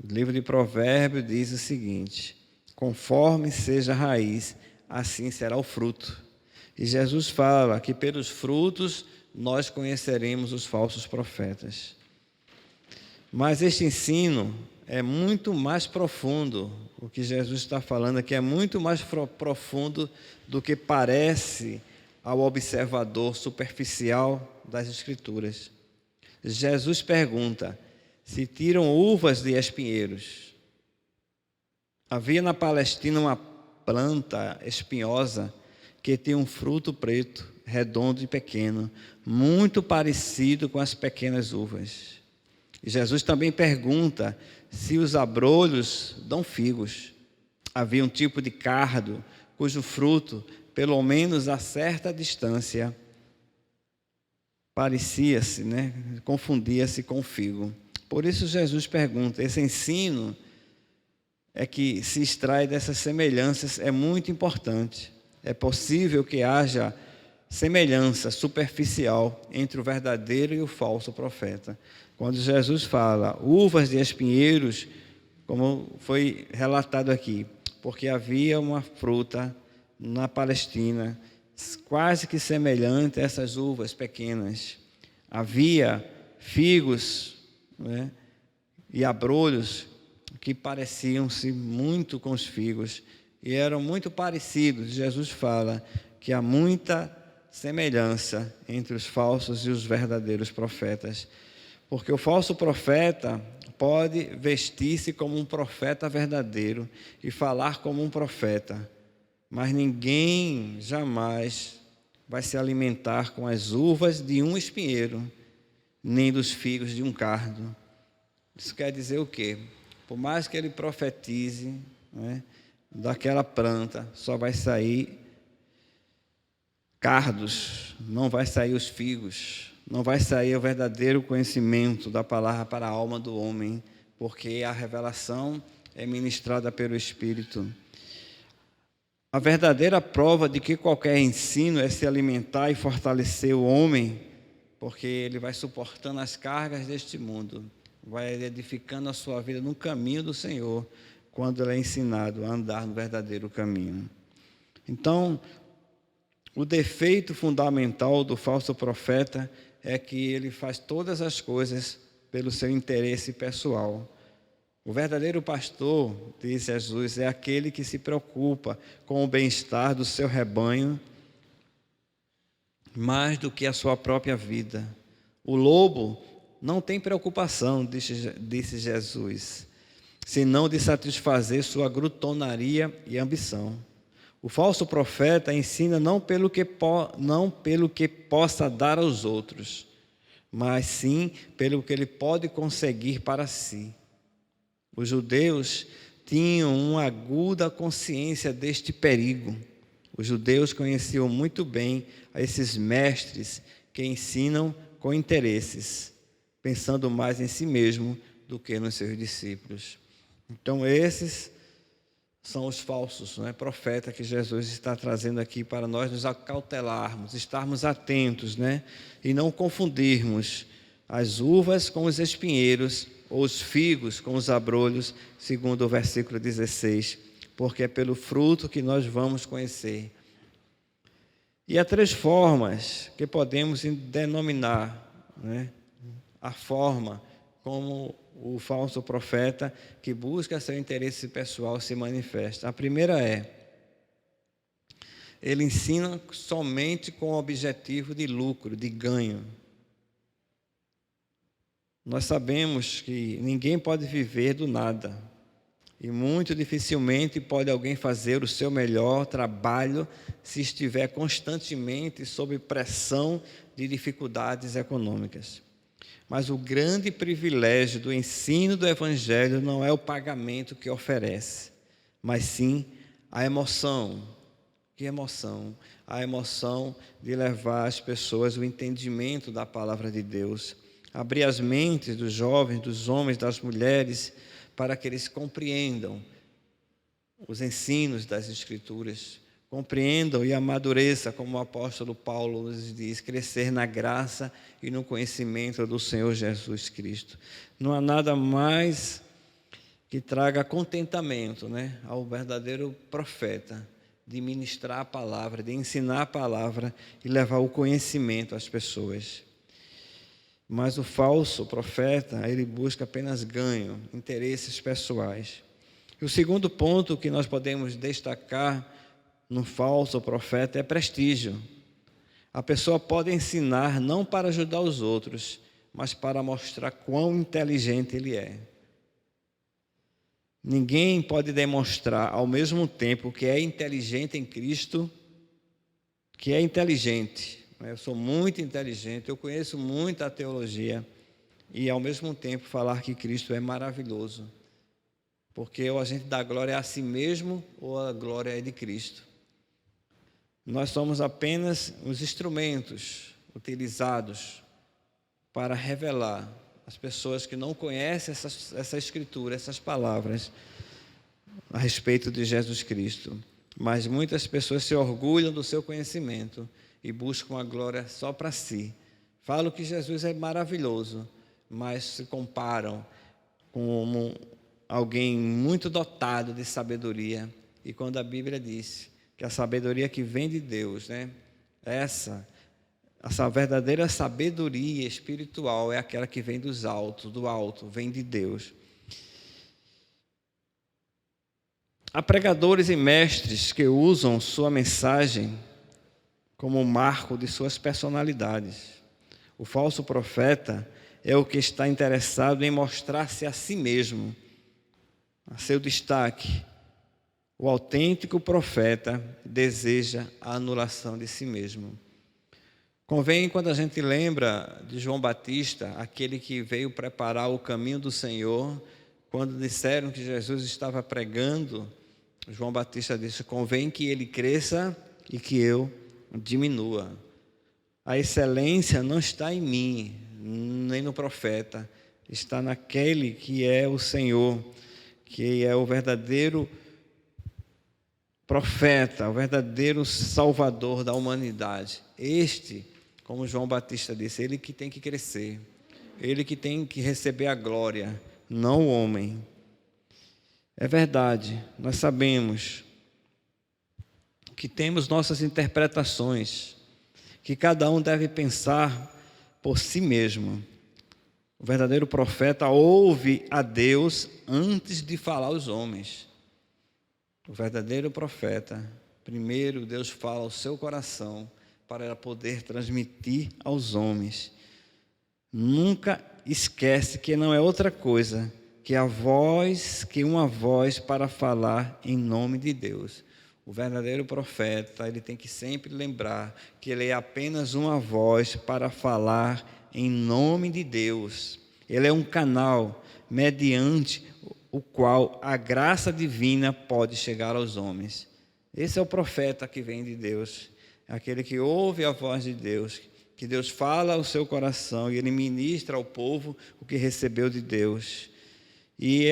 O livro de Provérbios diz o seguinte: conforme seja a raiz, assim será o fruto. E Jesus fala que pelos frutos nós conheceremos os falsos profetas. Mas este ensino é muito mais profundo. O que Jesus está falando aqui é muito mais profundo do que parece ao observador superficial das Escrituras. Jesus pergunta se tiram uvas de espinheiros. Havia na Palestina uma planta espinhosa que tinha um fruto preto, redondo e pequeno, muito parecido com as pequenas uvas. E Jesus também pergunta se os abrolhos dão figos. Havia um tipo de cardo cujo fruto, pelo menos a certa distância, parecia-se, confundia-se com o figo. Por isso Jesus pergunta. Esse ensino é que se extrai dessas semelhanças é muito importante. É possível que haja semelhança superficial entre o verdadeiro e o falso profeta. Quando Jesus fala uvas de espinheiros, como foi relatado aqui, porque havia uma fruta na Palestina quase que semelhante a essas uvas pequenas. Havia figos, e abrolhos que pareciam-se muito com os figos e eram muito parecidos. Jesus fala que há muita semelhança entre os falsos e os verdadeiros profetas, porque o falso profeta pode vestir-se como um profeta verdadeiro e falar como um profeta, mas ninguém jamais vai se alimentar com as uvas de um espinheiro, nem dos figos de um cardo. Isso quer dizer o quê? Por mais que ele profetize, né, daquela planta só vai sair cardos, não vai sair os figos, não vai sair o verdadeiro conhecimento da palavra para a alma do homem, porque a revelação é ministrada pelo Espírito. A verdadeira prova de que qualquer ensino é se alimentar e fortalecer o homem, porque ele vai suportando as cargas deste mundo, vai edificando a sua vida no caminho do Senhor, quando ele é ensinado a andar no verdadeiro caminho. Então, o defeito fundamental do falso profeta é que ele faz todas as coisas pelo seu interesse pessoal. O verdadeiro pastor, diz Jesus, é aquele que se preocupa com o bem-estar do seu rebanho mais do que a sua própria vida. O lobo não tem preocupação, disse Jesus, senão de satisfazer sua glutonaria e ambição. O falso profeta ensina não pelo que possa dar aos outros, mas sim pelo que ele pode conseguir para si. Os judeus tinham uma aguda consciência deste perigo. Os judeus conheciam muito bem a esses mestres que ensinam com interesses, pensando mais em si mesmo do que nos seus discípulos. Então, esses são os falsos, profetas que Jesus está trazendo aqui para nós nos acautelarmos, estarmos atentos, e não confundirmos as uvas com os espinheiros ou os figos com os abrolhos, segundo o versículo 16, porque é pelo fruto que nós vamos conhecer. E há 3 formas que podemos denominar, a forma como o falso profeta que busca seu interesse pessoal se manifesta. A primeira é: ele ensina somente com o objetivo de lucro, de ganho. Nós sabemos que ninguém pode viver do nada, e muito dificilmente pode alguém fazer o seu melhor trabalho se estiver constantemente sob pressão de dificuldades econômicas. Mas o grande privilégio do ensino do Evangelho não é o pagamento que oferece, mas sim a emoção. Que emoção? A emoção de levar às pessoas o entendimento da palavra de Deus, abrir as mentes dos jovens, dos homens, das mulheres, para que eles compreendam os ensinos das Escrituras, compreendam e amadureçam, como o apóstolo Paulo nos diz, crescer na graça e no conhecimento do Senhor Jesus Cristo. Não há nada mais que traga contentamento, ao verdadeiro profeta, de ministrar a palavra, de ensinar a palavra e levar o conhecimento às pessoas. Mas o falso profeta, ele busca apenas ganho, interesses pessoais. E o segundo ponto que nós podemos destacar no falso profeta é prestígio. A pessoa pode ensinar não para ajudar os outros, mas para mostrar quão inteligente ele é. Ninguém pode demonstrar ao mesmo tempo que é inteligente em Cristo, que é inteligente. Eu sou muito inteligente, eu conheço muita teologia, e ao mesmo tempo falar que Cristo é maravilhoso. Porque ou a gente dá glória a si mesmo, ou a glória é de Cristo. Nós somos apenas os instrumentos utilizados para revelar às pessoas que não conhecem essa Escritura, essas palavras a respeito de Jesus Cristo. Mas muitas pessoas se orgulham do seu conhecimento e buscam a glória só para si. Falam que Jesus é maravilhoso, mas se comparam com alguém muito dotado de sabedoria. E quando a Bíblia diz que a sabedoria que vem de Deus, essa verdadeira sabedoria espiritual é aquela que vem do alto, vem de Deus. Há pregadores e mestres que usam sua mensagem como marco de suas personalidades. O falso profeta é o que está interessado em mostrar-se a si mesmo, a seu destaque. O autêntico profeta deseja a anulação de si mesmo. Convém, quando a gente lembra de João Batista, aquele que veio preparar o caminho do Senhor, quando disseram que Jesus estava pregando, João Batista disse: convém que ele cresça e que eu diminua. A excelência não está em mim, nem no profeta, está naquele que é o Senhor, que é o verdadeiro profeta, o verdadeiro salvador da humanidade. Este, como João Batista disse, ele que tem que crescer, ele que tem que receber a glória, não o homem. É verdade, nós sabemos que temos nossas interpretações, que cada um deve pensar por si mesmo. O verdadeiro profeta ouve a Deus antes de falar aos homens. O verdadeiro profeta, primeiro Deus fala ao seu coração para poder transmitir aos homens. Nunca esquece que não é outra coisa que uma voz para falar em nome de Deus. O verdadeiro profeta, ele tem que sempre lembrar que ele é apenas uma voz para falar em nome de Deus. Ele é um canal mediante o qual a graça divina pode chegar aos homens. Esse é o profeta que vem de Deus, aquele que ouve a voz de Deus, que Deus fala ao seu coração e ele ministra ao povo o que recebeu de Deus. E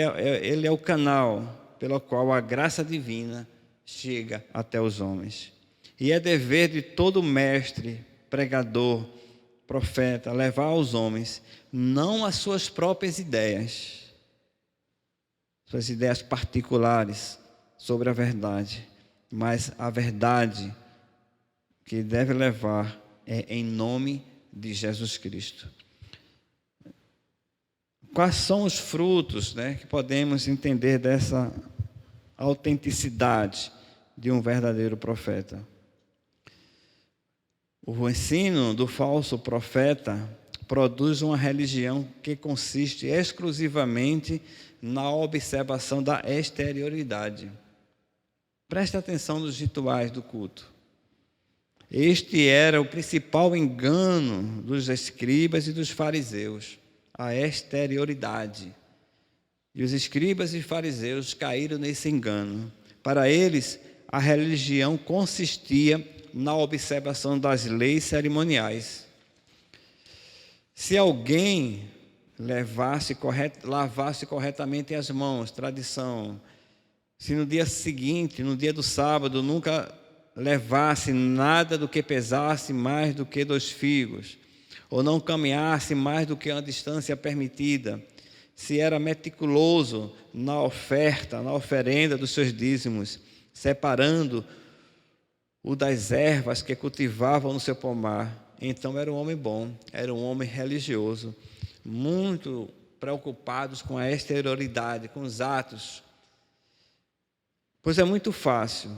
ele é o canal pelo qual a graça divina chega até os homens. E é dever de todo mestre, pregador, profeta, levar aos homens não as suas próprias ideias, suas ideias particulares sobre a verdade, mas a verdade que deve levar é em nome de Jesus Cristo. Quais são os frutos, que podemos entender dessa autenticidade de um verdadeiro profeta? O ensino do falso profeta produz uma religião que consiste exclusivamente na observação da exterioridade. Preste atenção nos rituais do culto. Este era o principal engano dos escribas e dos fariseus, a exterioridade. E os escribas e fariseus caíram nesse engano. Para eles, a religião consistia na observação das leis cerimoniais. Se alguém lavasse corretamente as mãos, tradição, se no dia seguinte, no dia do sábado, nunca levasse nada do que pesasse mais do que 2 figos, ou não caminhasse mais do que uma distância permitida, se era meticuloso na oferenda dos seus dízimos, separando o das ervas que cultivavam no seu pomar, então era um homem bom, era um homem religioso, muito preocupados com a exterioridade, com os atos. Pois é muito fácil,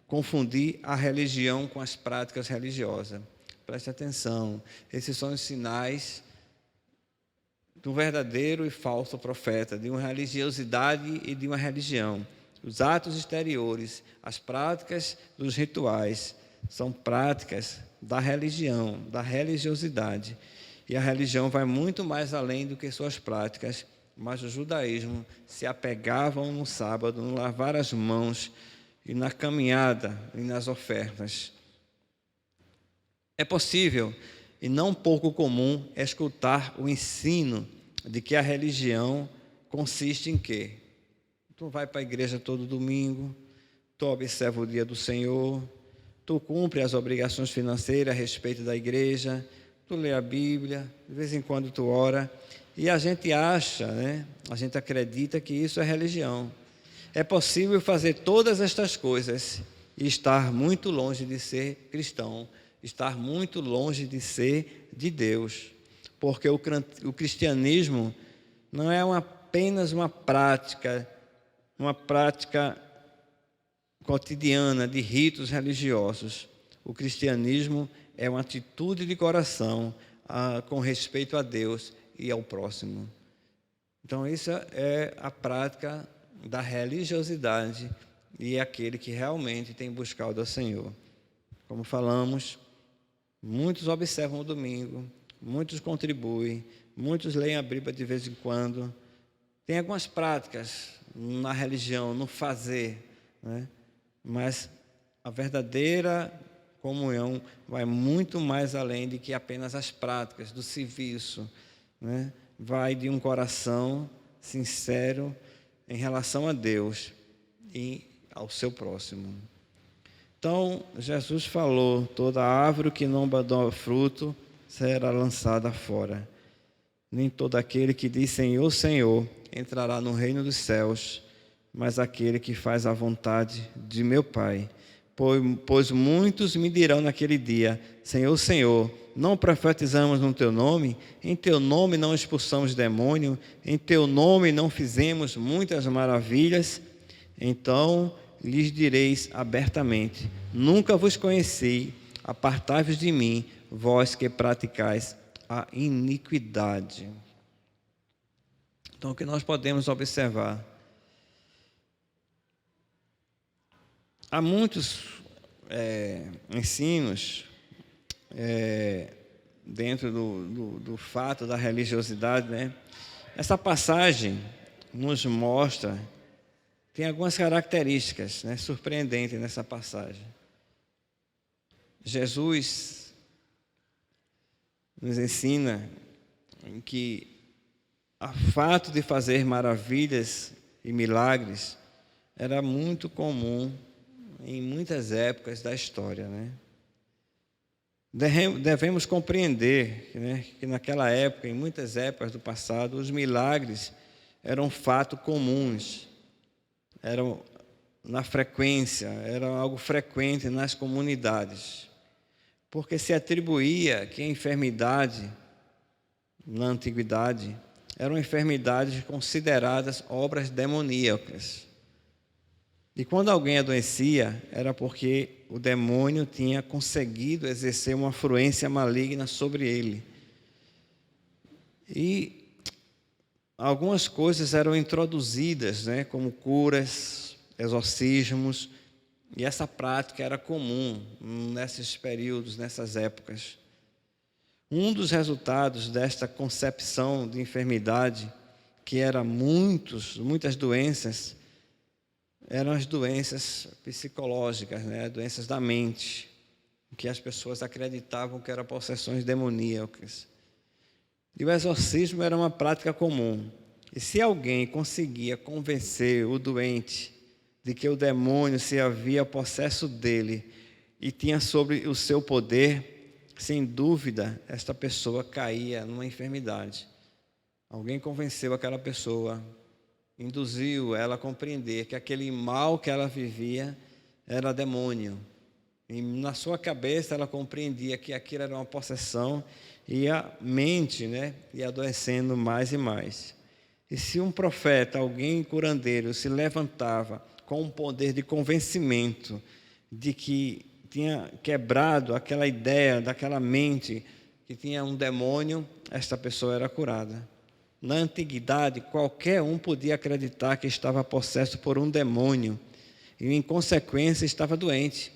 confundir a religião com as práticas religiosas. Preste atenção, esses são os sinais do verdadeiro e falso profeta, de uma religiosidade e de uma religião. Os atos exteriores, as práticas dos rituais, são práticas da religião, da religiosidade. E a religião vai muito mais além do que suas práticas, mas o judaísmo se apegavam no sábado, no lavar as mãos e na caminhada e nas ofertas. É possível e não pouco comum escutar o ensino de que a religião consiste em quê? Tu vai para a igreja todo domingo, tu observa o dia do Senhor, tu cumpre as obrigações financeiras a respeito da igreja, tu lê a Bíblia, de vez em quando tu ora, e a gente acha, a gente acredita que isso é religião. É possível fazer todas estas coisas e estar muito longe de ser cristão, estar muito longe de ser de Deus, porque o cristianismo não é apenas uma prática cotidiana de ritos religiosos. O cristianismo é uma atitude de coração com respeito a Deus e ao próximo. Então, isso é a prática da religiosidade e é aquele que realmente tem buscado ao Senhor. Como falamos, muitos observam o domingo, muitos contribuem, muitos leem a Bíblia de vez em quando. Tem algumas práticas na religião, no fazer, né? Mas a verdadeira comunhão vai muito mais além de que apenas as práticas do serviço, né? Vai de um coração sincero em relação a Deus e ao seu próximo. Então, Jesus falou: toda árvore que não dá fruto será lançada fora. Nem todo aquele que diz Senhor, Senhor entrará no reino dos céus, mas aquele que faz a vontade de meu Pai. Pois muitos me dirão naquele dia: Senhor, Senhor, não profetizamos no Teu nome? Em Teu nome não expulsamos demônio? Em Teu nome não fizemos muitas maravilhas? Então lhes direis abertamente: nunca vos conheci, apartai-vos de mim, vós que praticais a iniquidade. Então, o que nós podemos observar? Há muitos ensinos dentro do fato da religiosidade, né? Essa passagem nos mostra, tem algumas características, né, surpreendentes nessa passagem. Jesus nos ensina que o fato de fazer maravilhas e milagres era muito comum em muitas épocas da história, né? Devemos compreender, né, que naquela época, em muitas épocas do passado, os milagres eram fatos comuns, eram na frequência, era algo frequente nas comunidades, porque se atribuía que a enfermidade, na antiguidade, eram enfermidades consideradas obras demoníacas. E quando alguém adoecia, era porque o demônio tinha conseguido exercer uma influência maligna sobre ele. E algumas coisas eram introduzidas, né, como curas, exorcismos, e essa prática era comum nesses períodos, nessas épocas. Um dos resultados desta concepção de enfermidade, que era muitas doenças, eram as doenças psicológicas, né? Doenças da mente, que as pessoas acreditavam que eram possessões demoníacas. E o exorcismo era uma prática comum. E se alguém conseguia convencer o doente de que o demônio se havia possesso dele e tinha sobre o seu poder, sem dúvida, esta pessoa caía numa enfermidade. Alguém convenceu aquela pessoa, induziu ela a compreender que aquele mal que ela vivia era demônio. E na sua cabeça ela compreendia que aquilo era uma possessão e a mente, né, ia adoecendo mais e mais. E se um profeta, alguém curandeiro, se levantava com um poder de convencimento de que tinha quebrado aquela ideia daquela mente que tinha um demônio, esta pessoa era curada. Na antiguidade, qualquer um podia acreditar que estava possesso por um demônio e, em consequência, estava doente.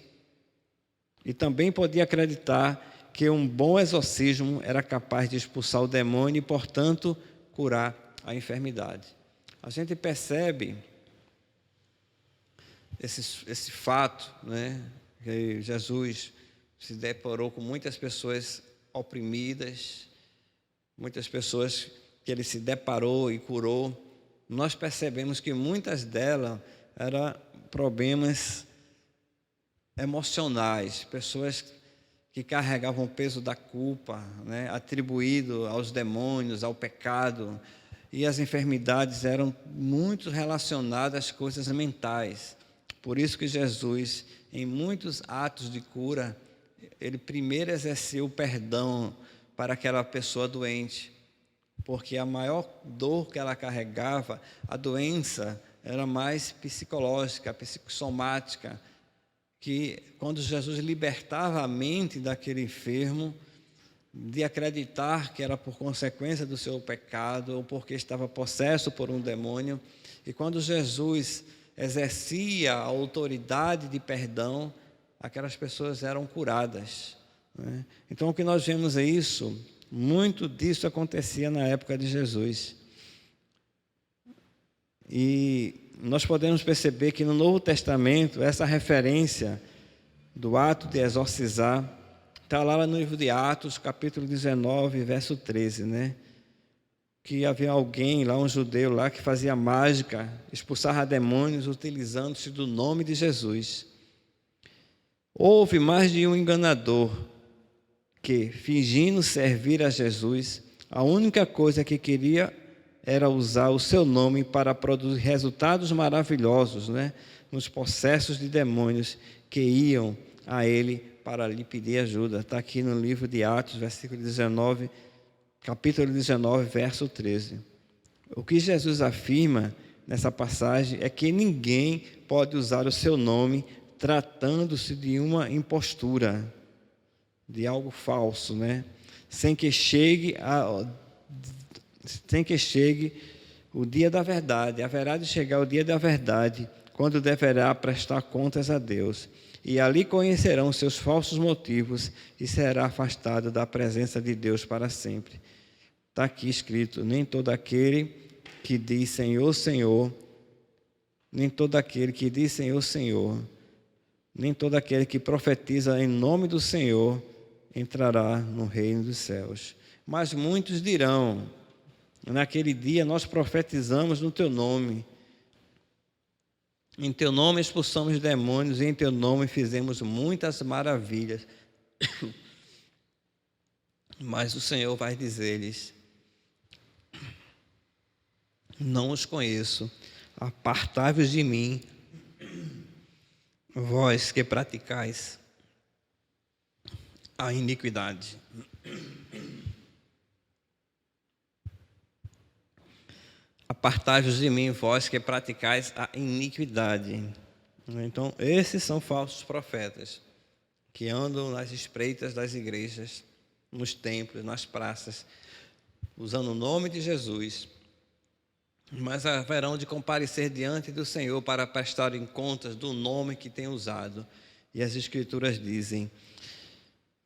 E também podia acreditar que um bom exorcismo era capaz de expulsar o demônio e, portanto, curar a enfermidade. A gente percebe esse fato, né, que Jesus se deparou com muitas pessoas oprimidas, muitas pessoas que ele se deparou e curou. Nós percebemos que muitas delas eram problemas emocionais, pessoas que carregavam o peso da culpa, né, atribuído aos demônios, ao pecado, e as enfermidades eram muito relacionadas às coisas mentais. Por isso que Jesus, em muitos atos de cura, ele primeiro exerceu o perdão para aquela pessoa doente, porque a maior dor que ela carregava, a doença, era mais psicológica, psicossomática, que quando Jesus libertava a mente daquele enfermo, de acreditar que era por consequência do seu pecado ou porque estava possesso por um demônio, e quando Jesus exercia a autoridade de perdão, aquelas pessoas eram curadas, né? Então o que nós vemos é isso, muito disso acontecia na época de Jesus. E nós podemos perceber que no Novo Testamento, essa referência do ato de exorcizar, está lá no livro de Atos, capítulo 19, verso 13, né? Que havia alguém lá, um judeu lá, que fazia mágica, expulsava demônios utilizando-se do nome de Jesus. Houve mais de um enganador que, fingindo servir a Jesus, a única coisa que queria era usar o seu nome para produzir resultados maravilhosos, né, nos processos de demônios que iam a ele para lhe pedir ajuda. Está aqui no livro de Atos, versículo 19, capítulo 19, verso 13. O que Jesus afirma nessa passagem é que ninguém pode usar o seu nome tratando-se de uma impostura, de algo falso, né? Sem que chegue o dia da verdade. Haverá de chegar o dia da verdade, quando deverá prestar contas a Deus. E ali conhecerão seus falsos motivos e será afastado da presença de Deus para sempre. Está aqui escrito: nem todo aquele que diz Senhor, Senhor, nem todo aquele que diz Senhor, Senhor, nem todo aquele que profetiza em nome do Senhor entrará no reino dos céus. Mas muitos dirão: naquele dia nós profetizamos no teu nome, em teu nome expulsamos demônios, e em teu nome fizemos muitas maravilhas. Mas o Senhor vai dizer-lhes: não os conheço, apartai-vos de mim, vós que praticais a iniquidade. Apartai-vos de mim, vós que praticais a iniquidade. Então, esses são falsos profetas, que andam nas espreitas das igrejas, nos templos, nas praças, usando o nome de Jesus, mas haverão de comparecer diante do Senhor para prestarem contas do nome que têm usado. E as Escrituras dizem: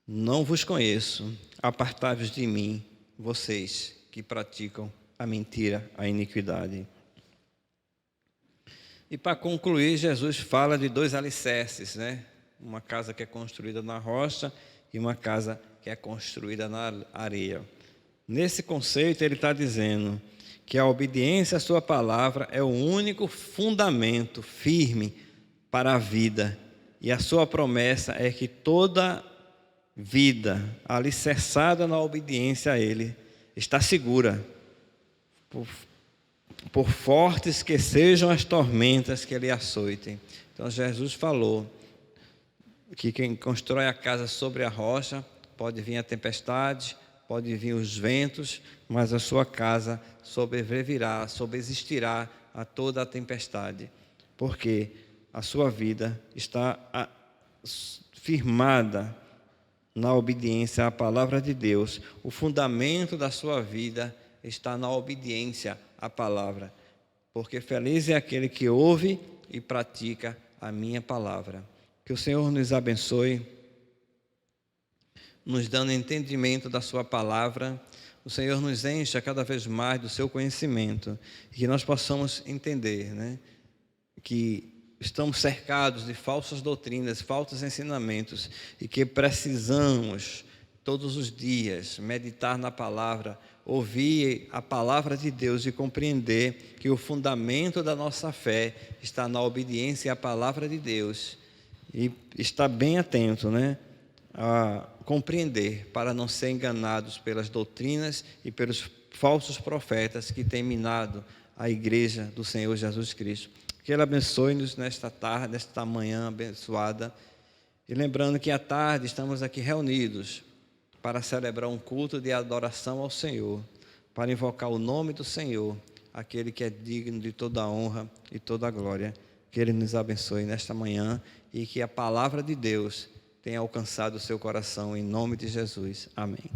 não vos conheço, apartai-vos de mim, vocês que praticam a mentira, a iniquidade. E para concluir, Jesus fala de dois alicerces, né? Uma casa que é construída na rocha e uma casa que é construída na areia. Nesse conceito, ele está dizendo que a obediência à sua palavra é o único fundamento firme para a vida. E a sua promessa é que toda vida alicerçada na obediência a ele está segura, por fortes que sejam as tormentas que lhe açoitem. Então Jesus falou que quem constrói a casa sobre a rocha, pode vir a tempestade, pode vir os ventos, mas a sua casa sobreviverá, sobreexistirá a toda a tempestade, porque a sua vida está firmada na obediência à palavra de Deus. O fundamento da sua vida está na obediência à palavra, porque feliz é aquele que ouve e pratica a minha palavra. Que o Senhor nos abençoe, nos dando entendimento da sua palavra. O Senhor nos encha cada vez mais do seu conhecimento, e que nós possamos entender, né, que estamos cercados de falsas doutrinas, falsos ensinamentos, e que precisamos todos os dias meditar na palavra, ouvir a palavra de Deus e compreender que o fundamento da nossa fé está na obediência à palavra de Deus, e estar bem atento, né, a compreender, para não ser enganados pelas doutrinas e pelos falsos profetas que têm minado a igreja do Senhor Jesus Cristo. Que Ele abençoe-nos nesta tarde, nesta manhã abençoada. E lembrando que à tarde estamos aqui reunidos para celebrar um culto de adoração ao Senhor, para invocar o nome do Senhor aquele que é digno de toda a honra e toda a glória. Que Ele nos abençoe nesta manhã e que a palavra de Deus tenha alcançado o seu coração, em nome de Jesus. Amém.